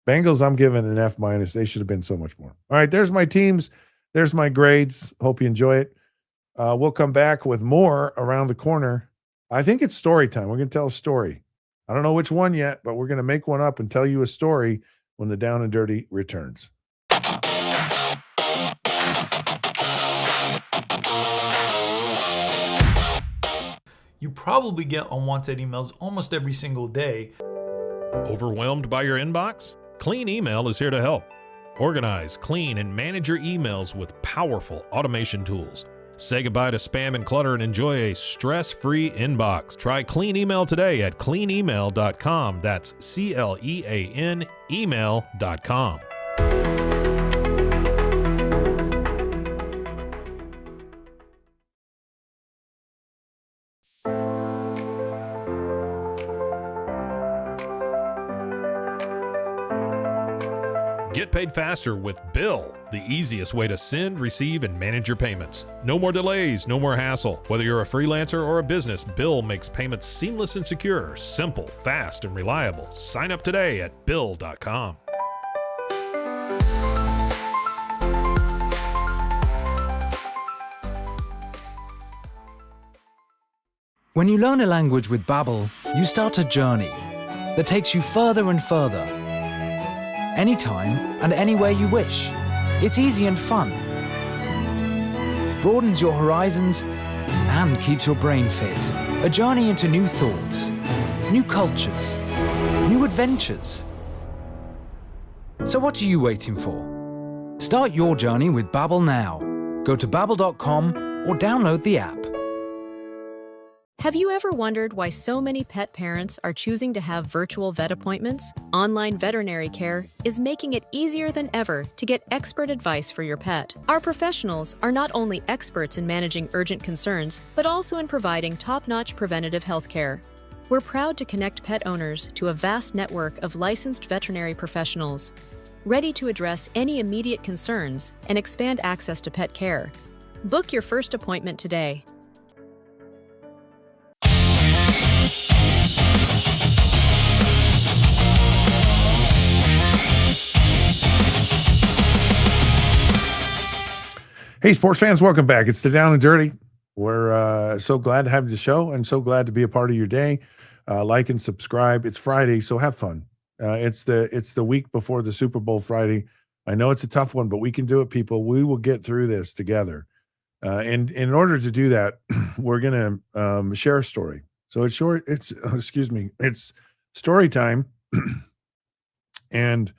Bengals, I'm giving an F minus. They should have been so much more. All right, there's my teams. There's my grades. Hope you enjoy it. We'll come back with more around the corner. I think it's story time. We're going to tell a story. I don't know which one yet, but we're going to make one up and tell you a story when the Down and Dirty returns. You probably get unwanted emails almost every single day. Overwhelmed by your inbox? Clean Email is here to help. Organize, clean, and manage your emails with powerful automation tools. Say goodbye to spam and clutter and enjoy a stress-free inbox. Try Clean Email today at cleanemail.com. That's CLEAN email.com. Get paid faster with Bill, the easiest way to send, receive, and manage your payments. No more delays, no more hassle. Whether you're a freelancer or a business, Bill makes payments seamless and secure, simple, fast, and reliable. Sign up today at Bill.com. When you learn a language with Babbel, you start a journey that takes you further and further. Anytime and anywhere you wish. It's easy and fun. Broadens your horizons and keeps your brain fit. A journey into new thoughts, new cultures, new adventures. So what are you waiting for? Start your journey with Babbel now. Go to babbel.com or download the app. Have you ever wondered why so many pet parents are choosing to have virtual vet appointments? Online veterinary care is making it easier than ever to get expert advice for your pet. Our professionals are not only experts in managing urgent concerns, but also in providing top-notch preventative health care. We're proud to connect pet owners to a vast network of licensed veterinary professionals, ready to address any immediate concerns and expand access to pet care. Book your first appointment today. Hey, sports fans, welcome back. It's the Down and Dirty. We're so glad to have the show and so glad to be a part of your day. Like and subscribe. It's Friday, so have fun. It's the week before the Super Bowl Friday. I know it's a tough one, but we can do it, people. We will get through this together. And in order to do that, we're going to share a story. So it's short. It's story time. And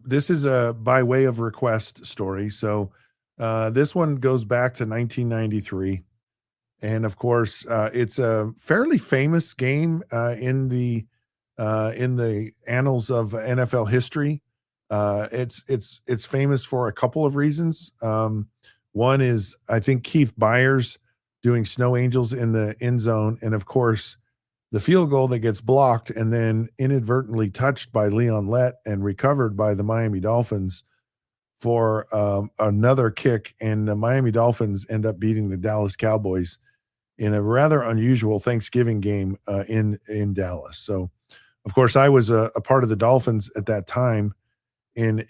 this is a by way of request story. So this one goes back to 1993. And of course, it's a fairly famous game in the annals of NFL history. It's famous for a couple of reasons. One is I think Keith Byers doing Snow Angels in the end zone, and of course the field goal that gets blocked and then inadvertently touched by Leon Lett and recovered by the Miami Dolphins for another kick, and the Miami Dolphins end up beating the Dallas Cowboys in a rather unusual Thanksgiving game in Dallas. So, of course, I was a part of the Dolphins at that time, and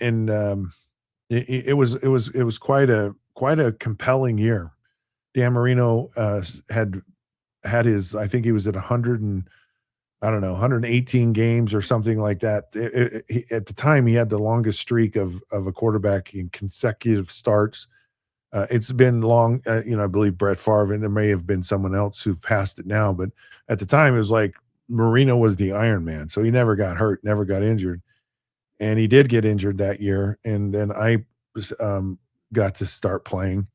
it was quite a compelling year. Dan Marino had his, I think he was at 100 and I don't know, 118 games or something like that. At the time, he had the longest streak of a quarterback in consecutive starts. It's been long, I believe Brett Favre, and there may have been someone else who passed it now, but at the time, it was like Marino was the Iron Man. So he never got hurt, never got injured. And he did get injured that year. And then I got to start playing,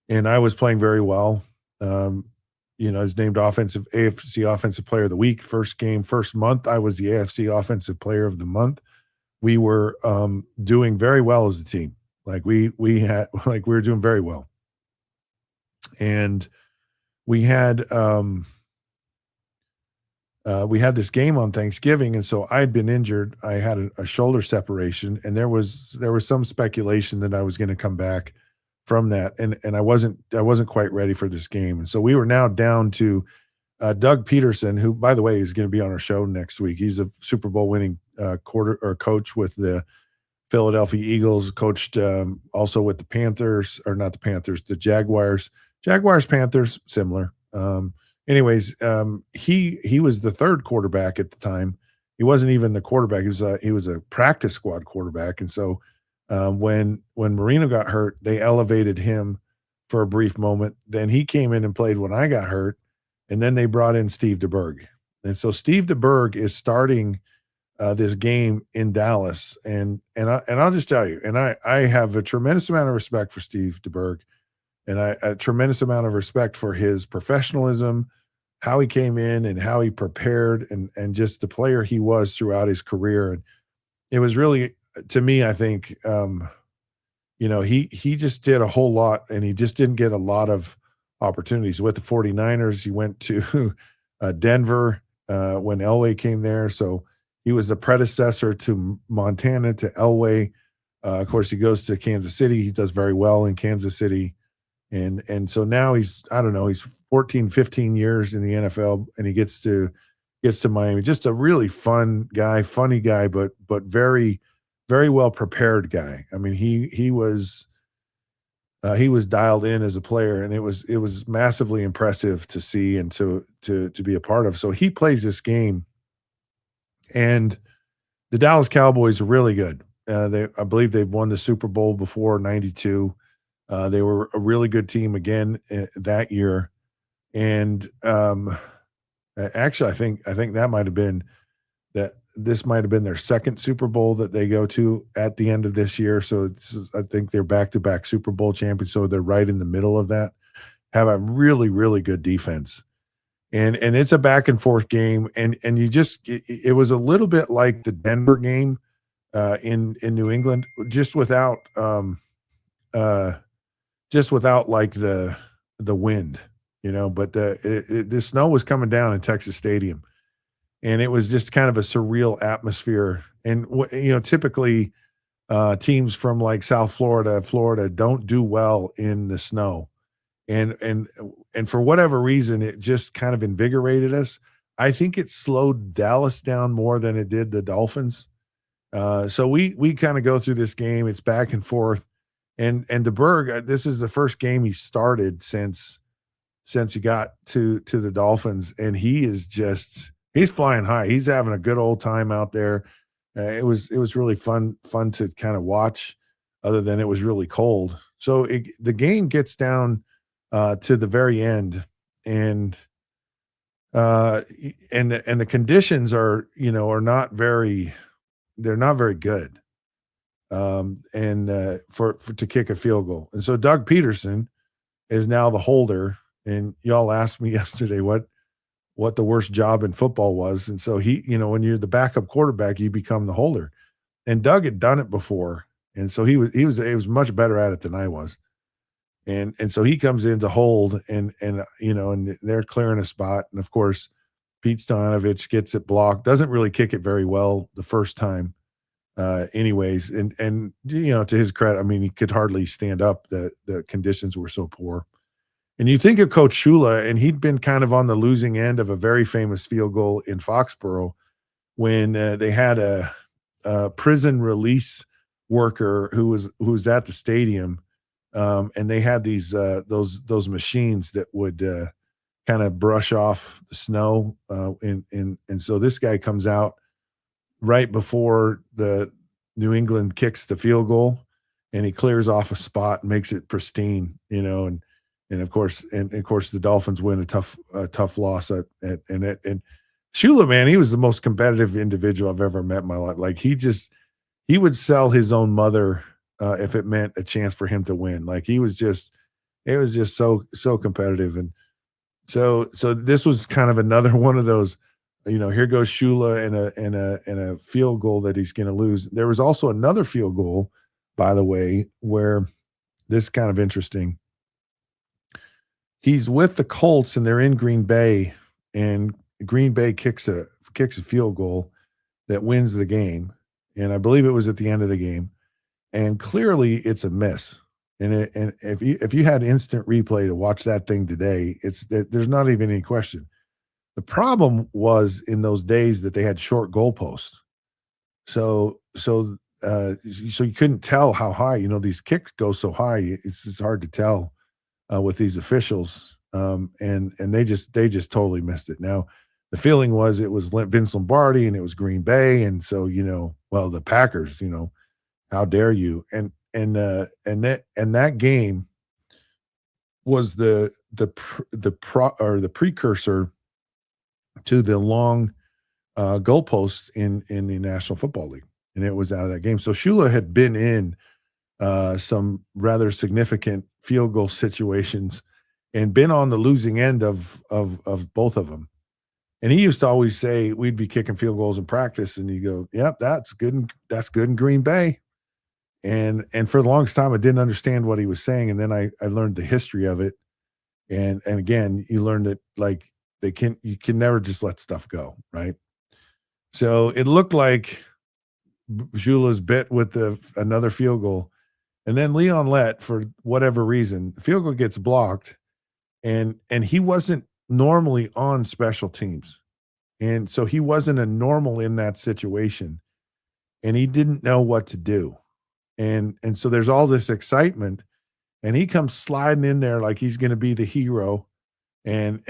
and I was playing very well. I was named AFC Offensive Player of the Week. First month, I was the AFC Offensive Player of the Month. We were doing very well as a team. Like we were doing very well. And we had this game on Thanksgiving, and so I'd been injured. I had a shoulder separation, and there was some speculation that I was going to come back from that, and I wasn't quite ready for this game. And so we were now down to Doug Peterson, who, by the way, is going to be on our show next week. He's a Super Bowl winning coach with the Philadelphia Eagles, coached also with the Panthers, or not the Panthers, the Jaguars. Panthers, similar. He was the third quarterback at the time. He wasn't even the quarterback. He was a practice squad quarterback. And so when Marino got hurt, they elevated him for a brief moment. Then he came in and played when I got hurt, and then they brought in Steve DeBerg. And so Steve DeBerg is starting this game in Dallas, and I'll just tell you, and I have a tremendous amount of respect for Steve DeBerg, and a tremendous amount of respect for his professionalism, how he came in and how he prepared, and just the player he was throughout his career. And it was really, to me, I think, he just did a whole lot, and he just didn't get a lot of opportunities. With the 49ers, he went to Denver when Elway came there. So he was the predecessor to Montana, to Elway. Of course, he goes to Kansas City. He does very well in Kansas City. And so now he's 14, 15 years in the NFL, and he gets to Miami. Just a really fun guy, funny guy, but very, very well prepared guy. I mean, he was dialed in as a player, and it was massively impressive to see and to be a part of. So he plays this game, and the Dallas Cowboys are really good. I believe they've won the Super Bowl before, 92. They were a really good team again that year. And actually, I think that might have been this might have been their second Super Bowl that they go to at the end of this year. So I think they're back-to-back Super Bowl champions. So they're right in the middle of that. Have a really, really good defense. And it's a back and forth game. And it was a little bit like the Denver game in New England, just without like the wind, but the snow was coming down in Texas Stadium, and it was just kind of a surreal atmosphere. And typically teams from like South Florida don't do well in the snow. And for whatever reason, it just kind of invigorated us. I think it slowed Dallas down more than it did the Dolphins. So we kind of go through this game. It's back and forth. And DeBerg, this is the first game he started since he got to the Dolphins, and he's flying high. He's having a good old time out there. It was really fun to kind of watch, other than it was really cold. So the game gets down to the very end, and And the conditions are, are not very, they're not very good. And for to kick a field goal. And so Doug Peterson is now the holder. And y'all asked me yesterday what the worst job in football was. And so he, when you're the backup quarterback, you become the holder. And Doug had done it before. And so he was much better at it than I was. And so he comes in to hold and they're clearing a spot. And of course, Pete Stoyanovich gets it blocked, doesn't really kick it very well the first time. Anyways, and to his credit, I mean, he could hardly stand up. The conditions were so poor. And you think of Coach Shula, and he'd been kind of on the losing end of a very famous field goal in Foxborough when they had a prison release worker who was at the stadium, and they had those machines that would kind of brush off the snow, and so this guy comes out right before the New England kicks the field goal, and he clears off a spot and makes it pristine, and of course the Dolphins win a tough loss and Shula, man, he was the most competitive individual I've ever met in my life. Like he would sell his own mother if it meant a chance for him to win. Like it was just so competitive. And so this was kind of another one of those, here goes Shula and a field goal that he's going to lose. There was also another field goal, by the way, where this is kind of interesting. He's with the Colts and they're in Green Bay, and Green Bay kicks a field goal that wins the game. And I believe it was at the end of the game. And clearly it's a miss. And if you had instant replay to watch that thing today, there's not even any question. The problem was in those days that they had short goalposts. So you couldn't tell how high, these kicks go so high. It's hard to tell with these officials. And they just totally missed it. Now, the feeling was it was Vince Lombardi and it was Green Bay. And so, the Packers, how dare you? And that game was the precursor to the long goalposts in the National Football League. And it was out of that game. So Shula had been in some rather significant field goal situations and been on the losing end of both of them. And he used to always say we'd be kicking field goals in practice, and he'd go, "Yep, that's good. That's good in Green Bay." And for the longest time, I didn't understand what he was saying, and then I learned the history of it. And again, you learn that like you can never just let stuff go, right? So it looked like Shula's bit with another field goal, and then Leon Lett, for whatever reason, the field goal gets blocked, and he wasn't normally on special teams. And so he wasn't a normal in that situation, and he didn't know what to do. And so there's all this excitement, and he comes sliding in there like he's going to be the hero. And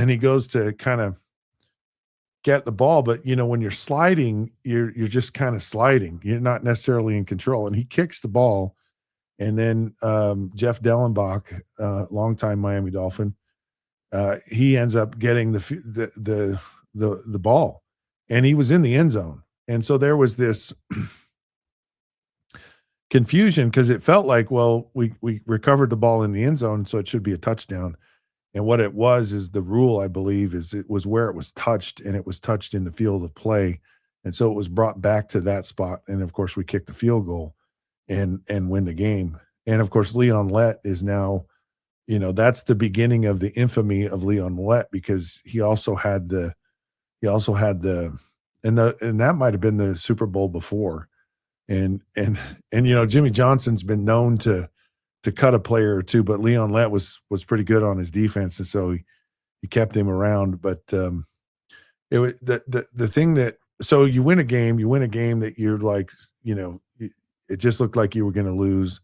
he goes to kind of get the ball, but when you're sliding, you're just kind of sliding. You're not necessarily in control. And he kicks the ball, and then Jeff Dellenbach, longtime Miami Dolphin, he ends up getting the ball, and he was in the end zone. And so there was this confusion because it felt like, well, we recovered the ball in the end zone, so it should be a touchdown. And what it was is the rule, I believe, is it was where it was touched, and it was touched in the field of play. And so it was brought back to that spot. And of course we kicked the field goal and win the game. And of course, Leon Lett is now, that's the beginning of the infamy of Leon Lett, because he also had and that might've been the Super Bowl before. And Jimmy Johnson's been known to cut a player or two, but Leon Lett was pretty good on his defense, and so he kept him around. But it was the thing that, so you win a game that you're like, it just looked like you were going to lose.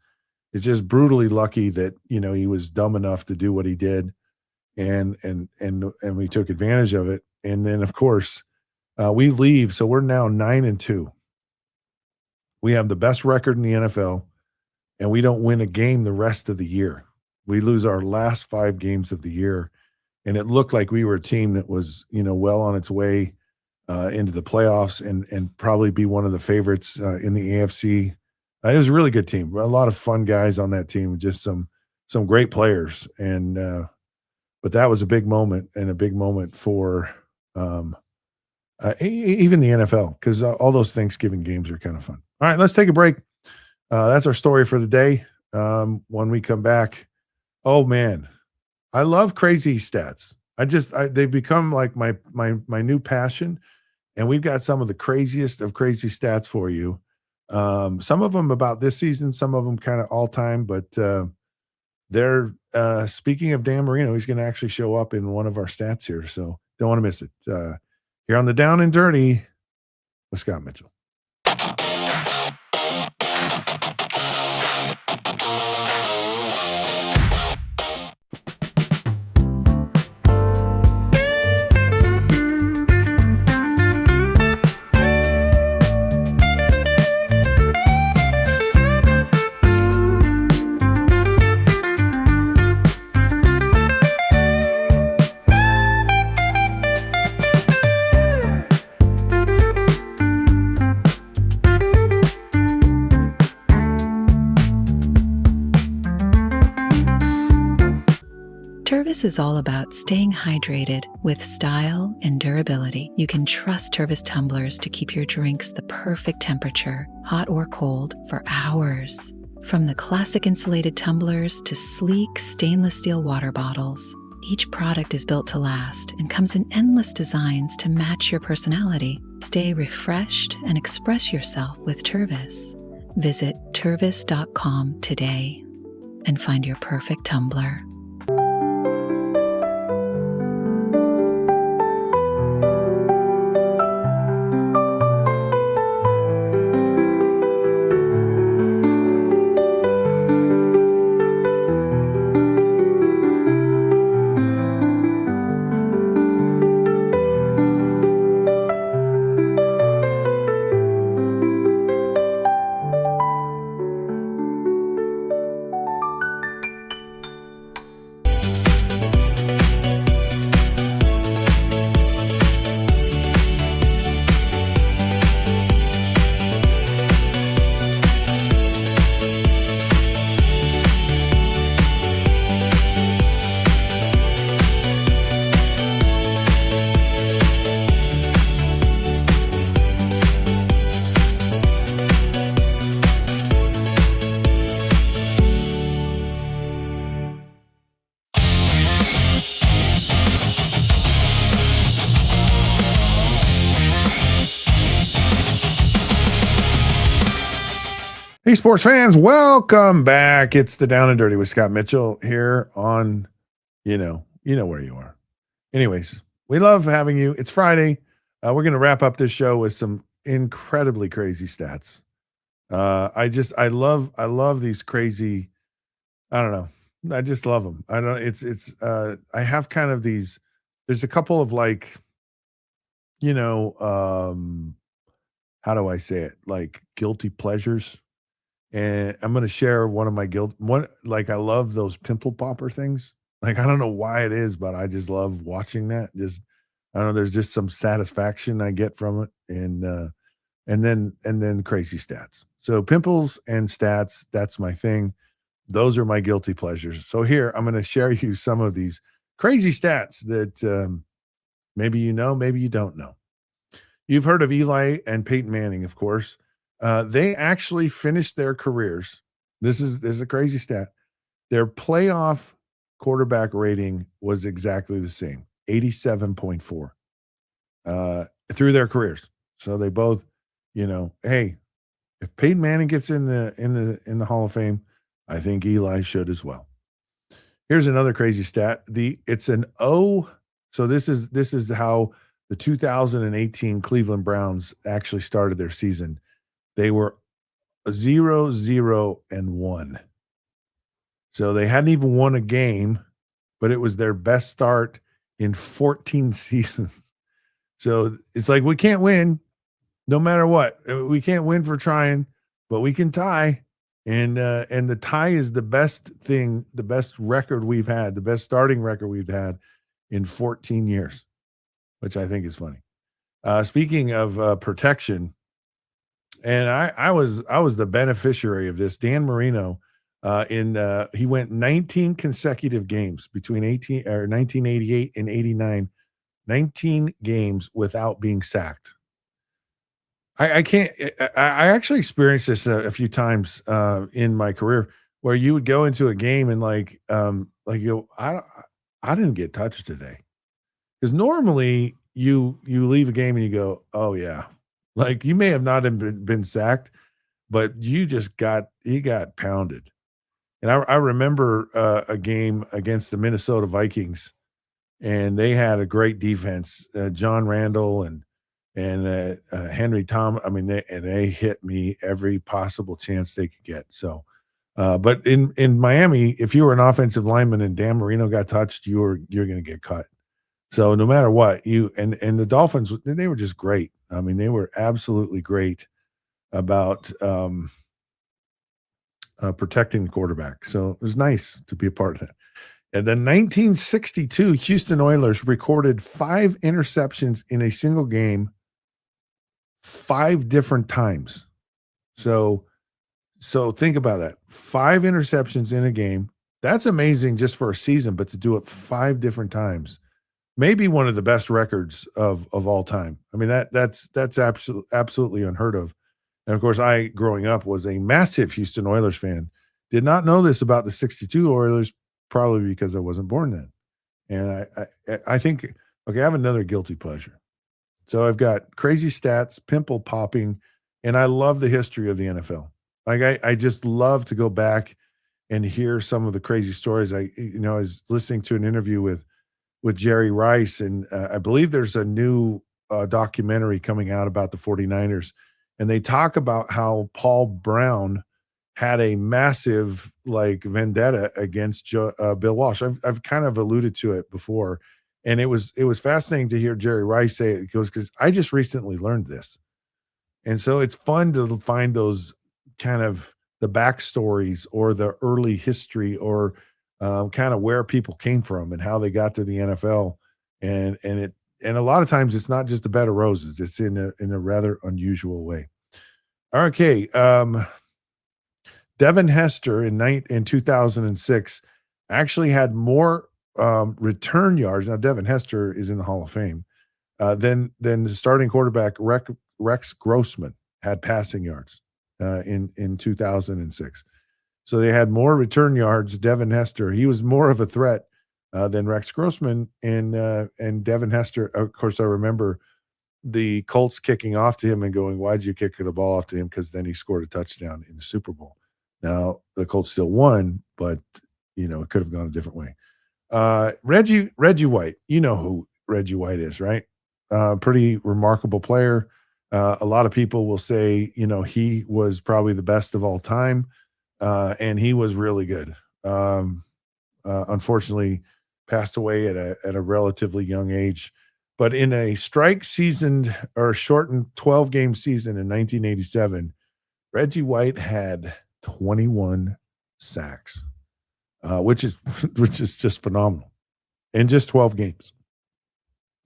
It's just brutally lucky that he was dumb enough to do what he did, and we took advantage of it. And then of course we leave, so we're now 9-2. We have the best record in the NFL, and we don't win a game the rest of the year. We lose our last 5 games of the year, and it looked like we were a team that was, well on its way into the playoffs and probably be one of the favorites in the AFC. It was a really good team. A lot of fun guys on that team, just some great players. And but that was a big moment, and a big moment for even the NFL, because all those Thanksgiving games are kind of fun. All right, let's take a break. That's our story for the day. When we come back, oh man, I love crazy stats. They've become like my new passion, and we've got some of the craziest of crazy stats for you. Some of them about this season, some of them kind of all time, but they're speaking of Dan Marino, he's going to actually show up in one of our stats here, so don't want to miss it. Here on the Down and Dirty with Scott Mitchell. Tervis is all about staying hydrated with style and durability. You can trust Tervis tumblers to keep your drinks the perfect temperature, hot or cold, for hours. From the classic insulated tumblers to sleek stainless steel water bottles, each product is built to last and comes in endless designs to match your personality. Stay refreshed and express yourself with Tervis. Visit tervis.com today and find your perfect tumbler. Hey, sports fans, welcome back. It's the Down and Dirty with Scott Mitchell here on, you know where you are. Anyways, we love having you. It's Friday. We're going to wrap up this show with some incredibly crazy stats. I love these crazy, I don't know. I just love them. I have kind of these, there's a couple of like, how do I say it? Like guilty pleasures. And I'm going to share one of my I love those pimple popper things. Like, I don't know why it is, but I just love watching that. I don't know, there's just some satisfaction I get from it. And then crazy stats. So pimples and stats, that's my thing. Those are my guilty pleasures. So here, I'm going to share you some of these crazy stats that maybe you know, maybe you don't know. You've heard of Eli and Peyton Manning, of course. They actually finished their careers. This is a crazy stat. Their playoff quarterback rating was exactly the same, 87.4 through their careers. So they both, hey, if Peyton Manning gets in the Hall of Fame, I think Eli should as well. Here's another crazy stat. So this is how the 2018 Cleveland Browns actually started their season. They were 0-0-1. So they hadn't even won a game, but it was their best start in 14 seasons. So it's like, we can't win no matter what. We can't win for trying, but we can tie. And the tie is the best thing, the best record we've had, the best starting record we've had in 14 years, which I think is funny. Speaking of protection, and I was the beneficiary of this. Dan Marino, he went 19 consecutive games between 1988 and 89, 19 games without being sacked. I can't. I actually experienced this a few times in my career where you would go into a game and I didn't get touched today, because normally you leave a game and you go, oh yeah, like you may have not been sacked, but you got pounded. And I remember a game against the Minnesota Vikings, and they had a great defense, John Randall and Henry Tom. I mean, they hit me every possible chance they could get. So, but in Miami, if you were an offensive lineman and Dan Marino got touched, you're going to get cut. So no matter what, and the Dolphins, they were just great. I mean, they were absolutely great about protecting the quarterback. So it was nice to be a part of that. And then 1962, Houston Oilers recorded 5 interceptions in a single game 5 different times. So think about that. 5 interceptions in a game. That's amazing just for a season, but to do it 5 different times, maybe one of the best records of all time. I mean, that's absolutely unheard of. And of course, I, growing up, was a massive Houston Oilers fan. Did not know this about the 62 Oilers, probably because I wasn't born then. And I think, okay, I have another guilty pleasure. So I've got crazy stats, pimple popping, and I love the history of the NFL. Like I just love to go back and hear some of the crazy stories. I was listening to an interview with Jerry Rice, and I believe there's a new documentary coming out about the 49ers, and they talk about how Paul Brown had a massive vendetta against Bill Walsh. I've kind of alluded to it before, and it was fascinating to hear Jerry Rice say it. He goes, because I just recently learned this, and so it's fun to find those kind of the backstories or the early history or kind of where people came from and how they got to the NFL, and a lot of times it's not just a bed of roses. It's in a rather unusual way. Okay. Devin Hester in 2006 actually had more return yards. Now, Devin Hester is in the Hall of Fame. Than the starting quarterback Rex Grossman had passing yards in 2006. So they had more return yards. Devin Hester, he was more of a threat than Rex Grossman, and Devin Hester. Of course, I remember the Colts kicking off to him and going, "Why'd you kick the ball off to him?" Because then he scored a touchdown in the Super Bowl. Now the Colts still won, but it could have gone a different way. Reggie White, you know who Reggie White is, right? Pretty remarkable player. A lot of people will say, he was probably the best of all time, and he was really good. Unfortunately, passed away at a relatively young age. But in a strike seasoned or shortened 12-game season in 1987, Reggie White had 21 sacks, which is just phenomenal in just 12 games.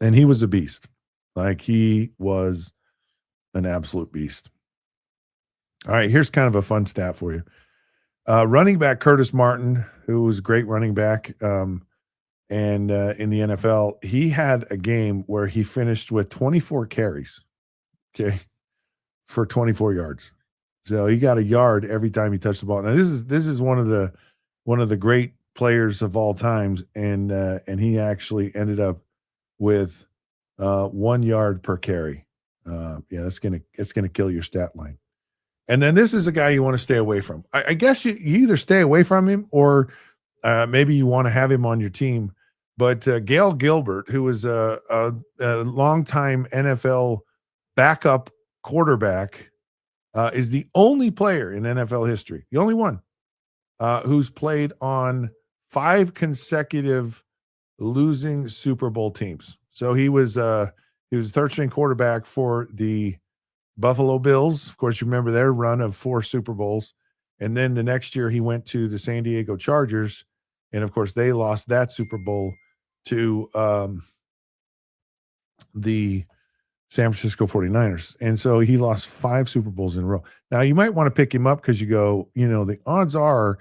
And he was a beast. Like, he was an absolute beast. All right, here's kind of a fun stat for you. Running back Curtis Martin, who was a great running back, and in the NFL, he had a game where he finished with 24 carries, okay, for 24 yards. So he got a yard every time he touched the ball. Now this is one of the great players of all times, and he actually ended up with 1 yard per carry. It's gonna kill your stat line. And then this is a guy you want to stay away from. I guess you either stay away from him or maybe you want to have him on your team. But Gail Gilbert, who was a longtime NFL backup quarterback, is the only player in NFL history, the only one, who's played on 5 consecutive losing Super Bowl teams. So he was a third-string quarterback for the Buffalo Bills. Of course, you remember their run of 4 Super Bowls. And then the next year he went to the San Diego Chargers. And of course, they lost that Super Bowl to the San Francisco 49ers. And so he lost 5 Super Bowls in a row. Now, you might want to pick him up because you go, the odds are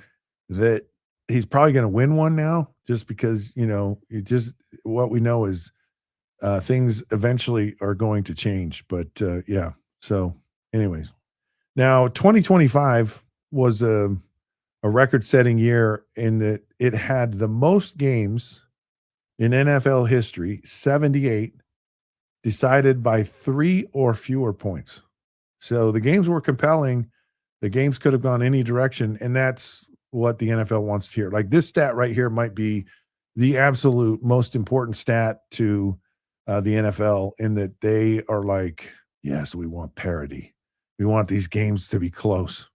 that he's probably going to win one now just because, what we know is things eventually are going to change. But yeah, so anyways. Now, 2025 was a record-setting year in that it had the most games in NFL history, 78, decided by 3 or fewer points. So the games were compelling. The games could have gone any direction, and that's what the NFL wants to hear. Like this stat right here might be the absolute most important stat to the NFL in that they are like, yes, we want parity. We want these games to be close.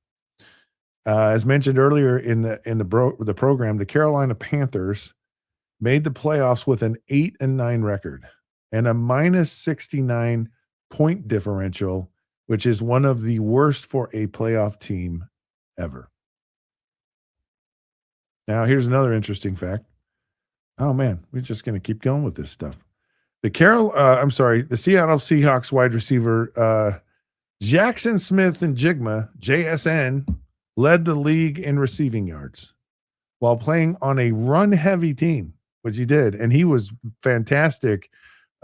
As mentioned earlier in the program, the Carolina Panthers made the playoffs with an 8-9 record and a minus 69 point differential, which is one of the worst for a playoff team ever. Now, here's another interesting fact. Oh man, we're just going to keep going with this stuff. The Seattle Seahawks wide receiver Jackson Smith and Jigma, JSN, led the league in receiving yards while playing on a run-heavy team, which he did, and he was fantastic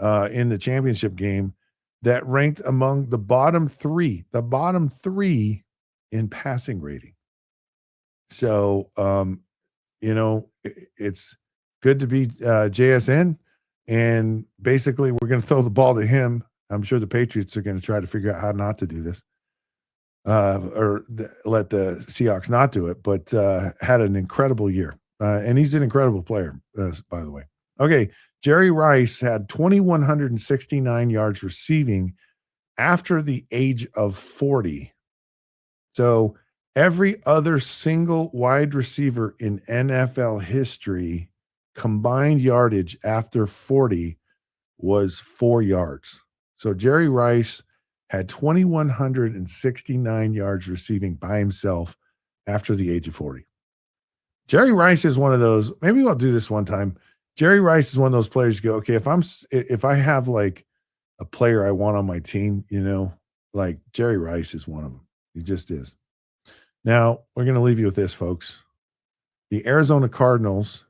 in the championship game that ranked among the bottom three in passing rating. So, it's good to be JSN, and basically we're going to throw the ball to him. I'm sure the Patriots are going to try to figure out how not to do this let the Seahawks not do it, but had an incredible year. And he's an incredible player, by the way. Okay, Jerry Rice had 2,169 yards receiving after the age of 40. So every other single wide receiver in NFL history combined yardage after 40 was 4 yards. So Jerry Rice had 2,169 yards receiving by himself after the age of 40. Jerry Rice is one of those, maybe I'll do this one time. Jerry Rice is one of those players you go, okay, if I have like a player I want on my team, like Jerry Rice is one of them. He just is. Now, we're going to leave you with this, folks. The Arizona Cardinals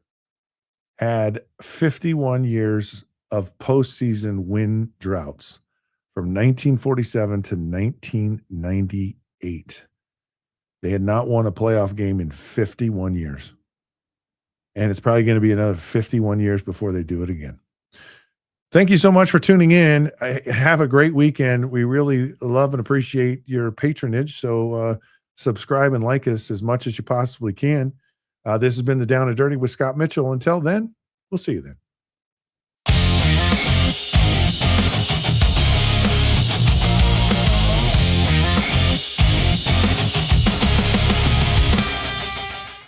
had 51 years of postseason win droughts from 1947 to 1998. They had not won a playoff game in 51 years. And it's probably going to be another 51 years before they do it again. Thank you so much for tuning in. Have a great weekend. We really love and appreciate your patronage. So subscribe and like us as much as you possibly can. This has been the Down and Dirty with Scott Mitchell. Until then, we'll see you then.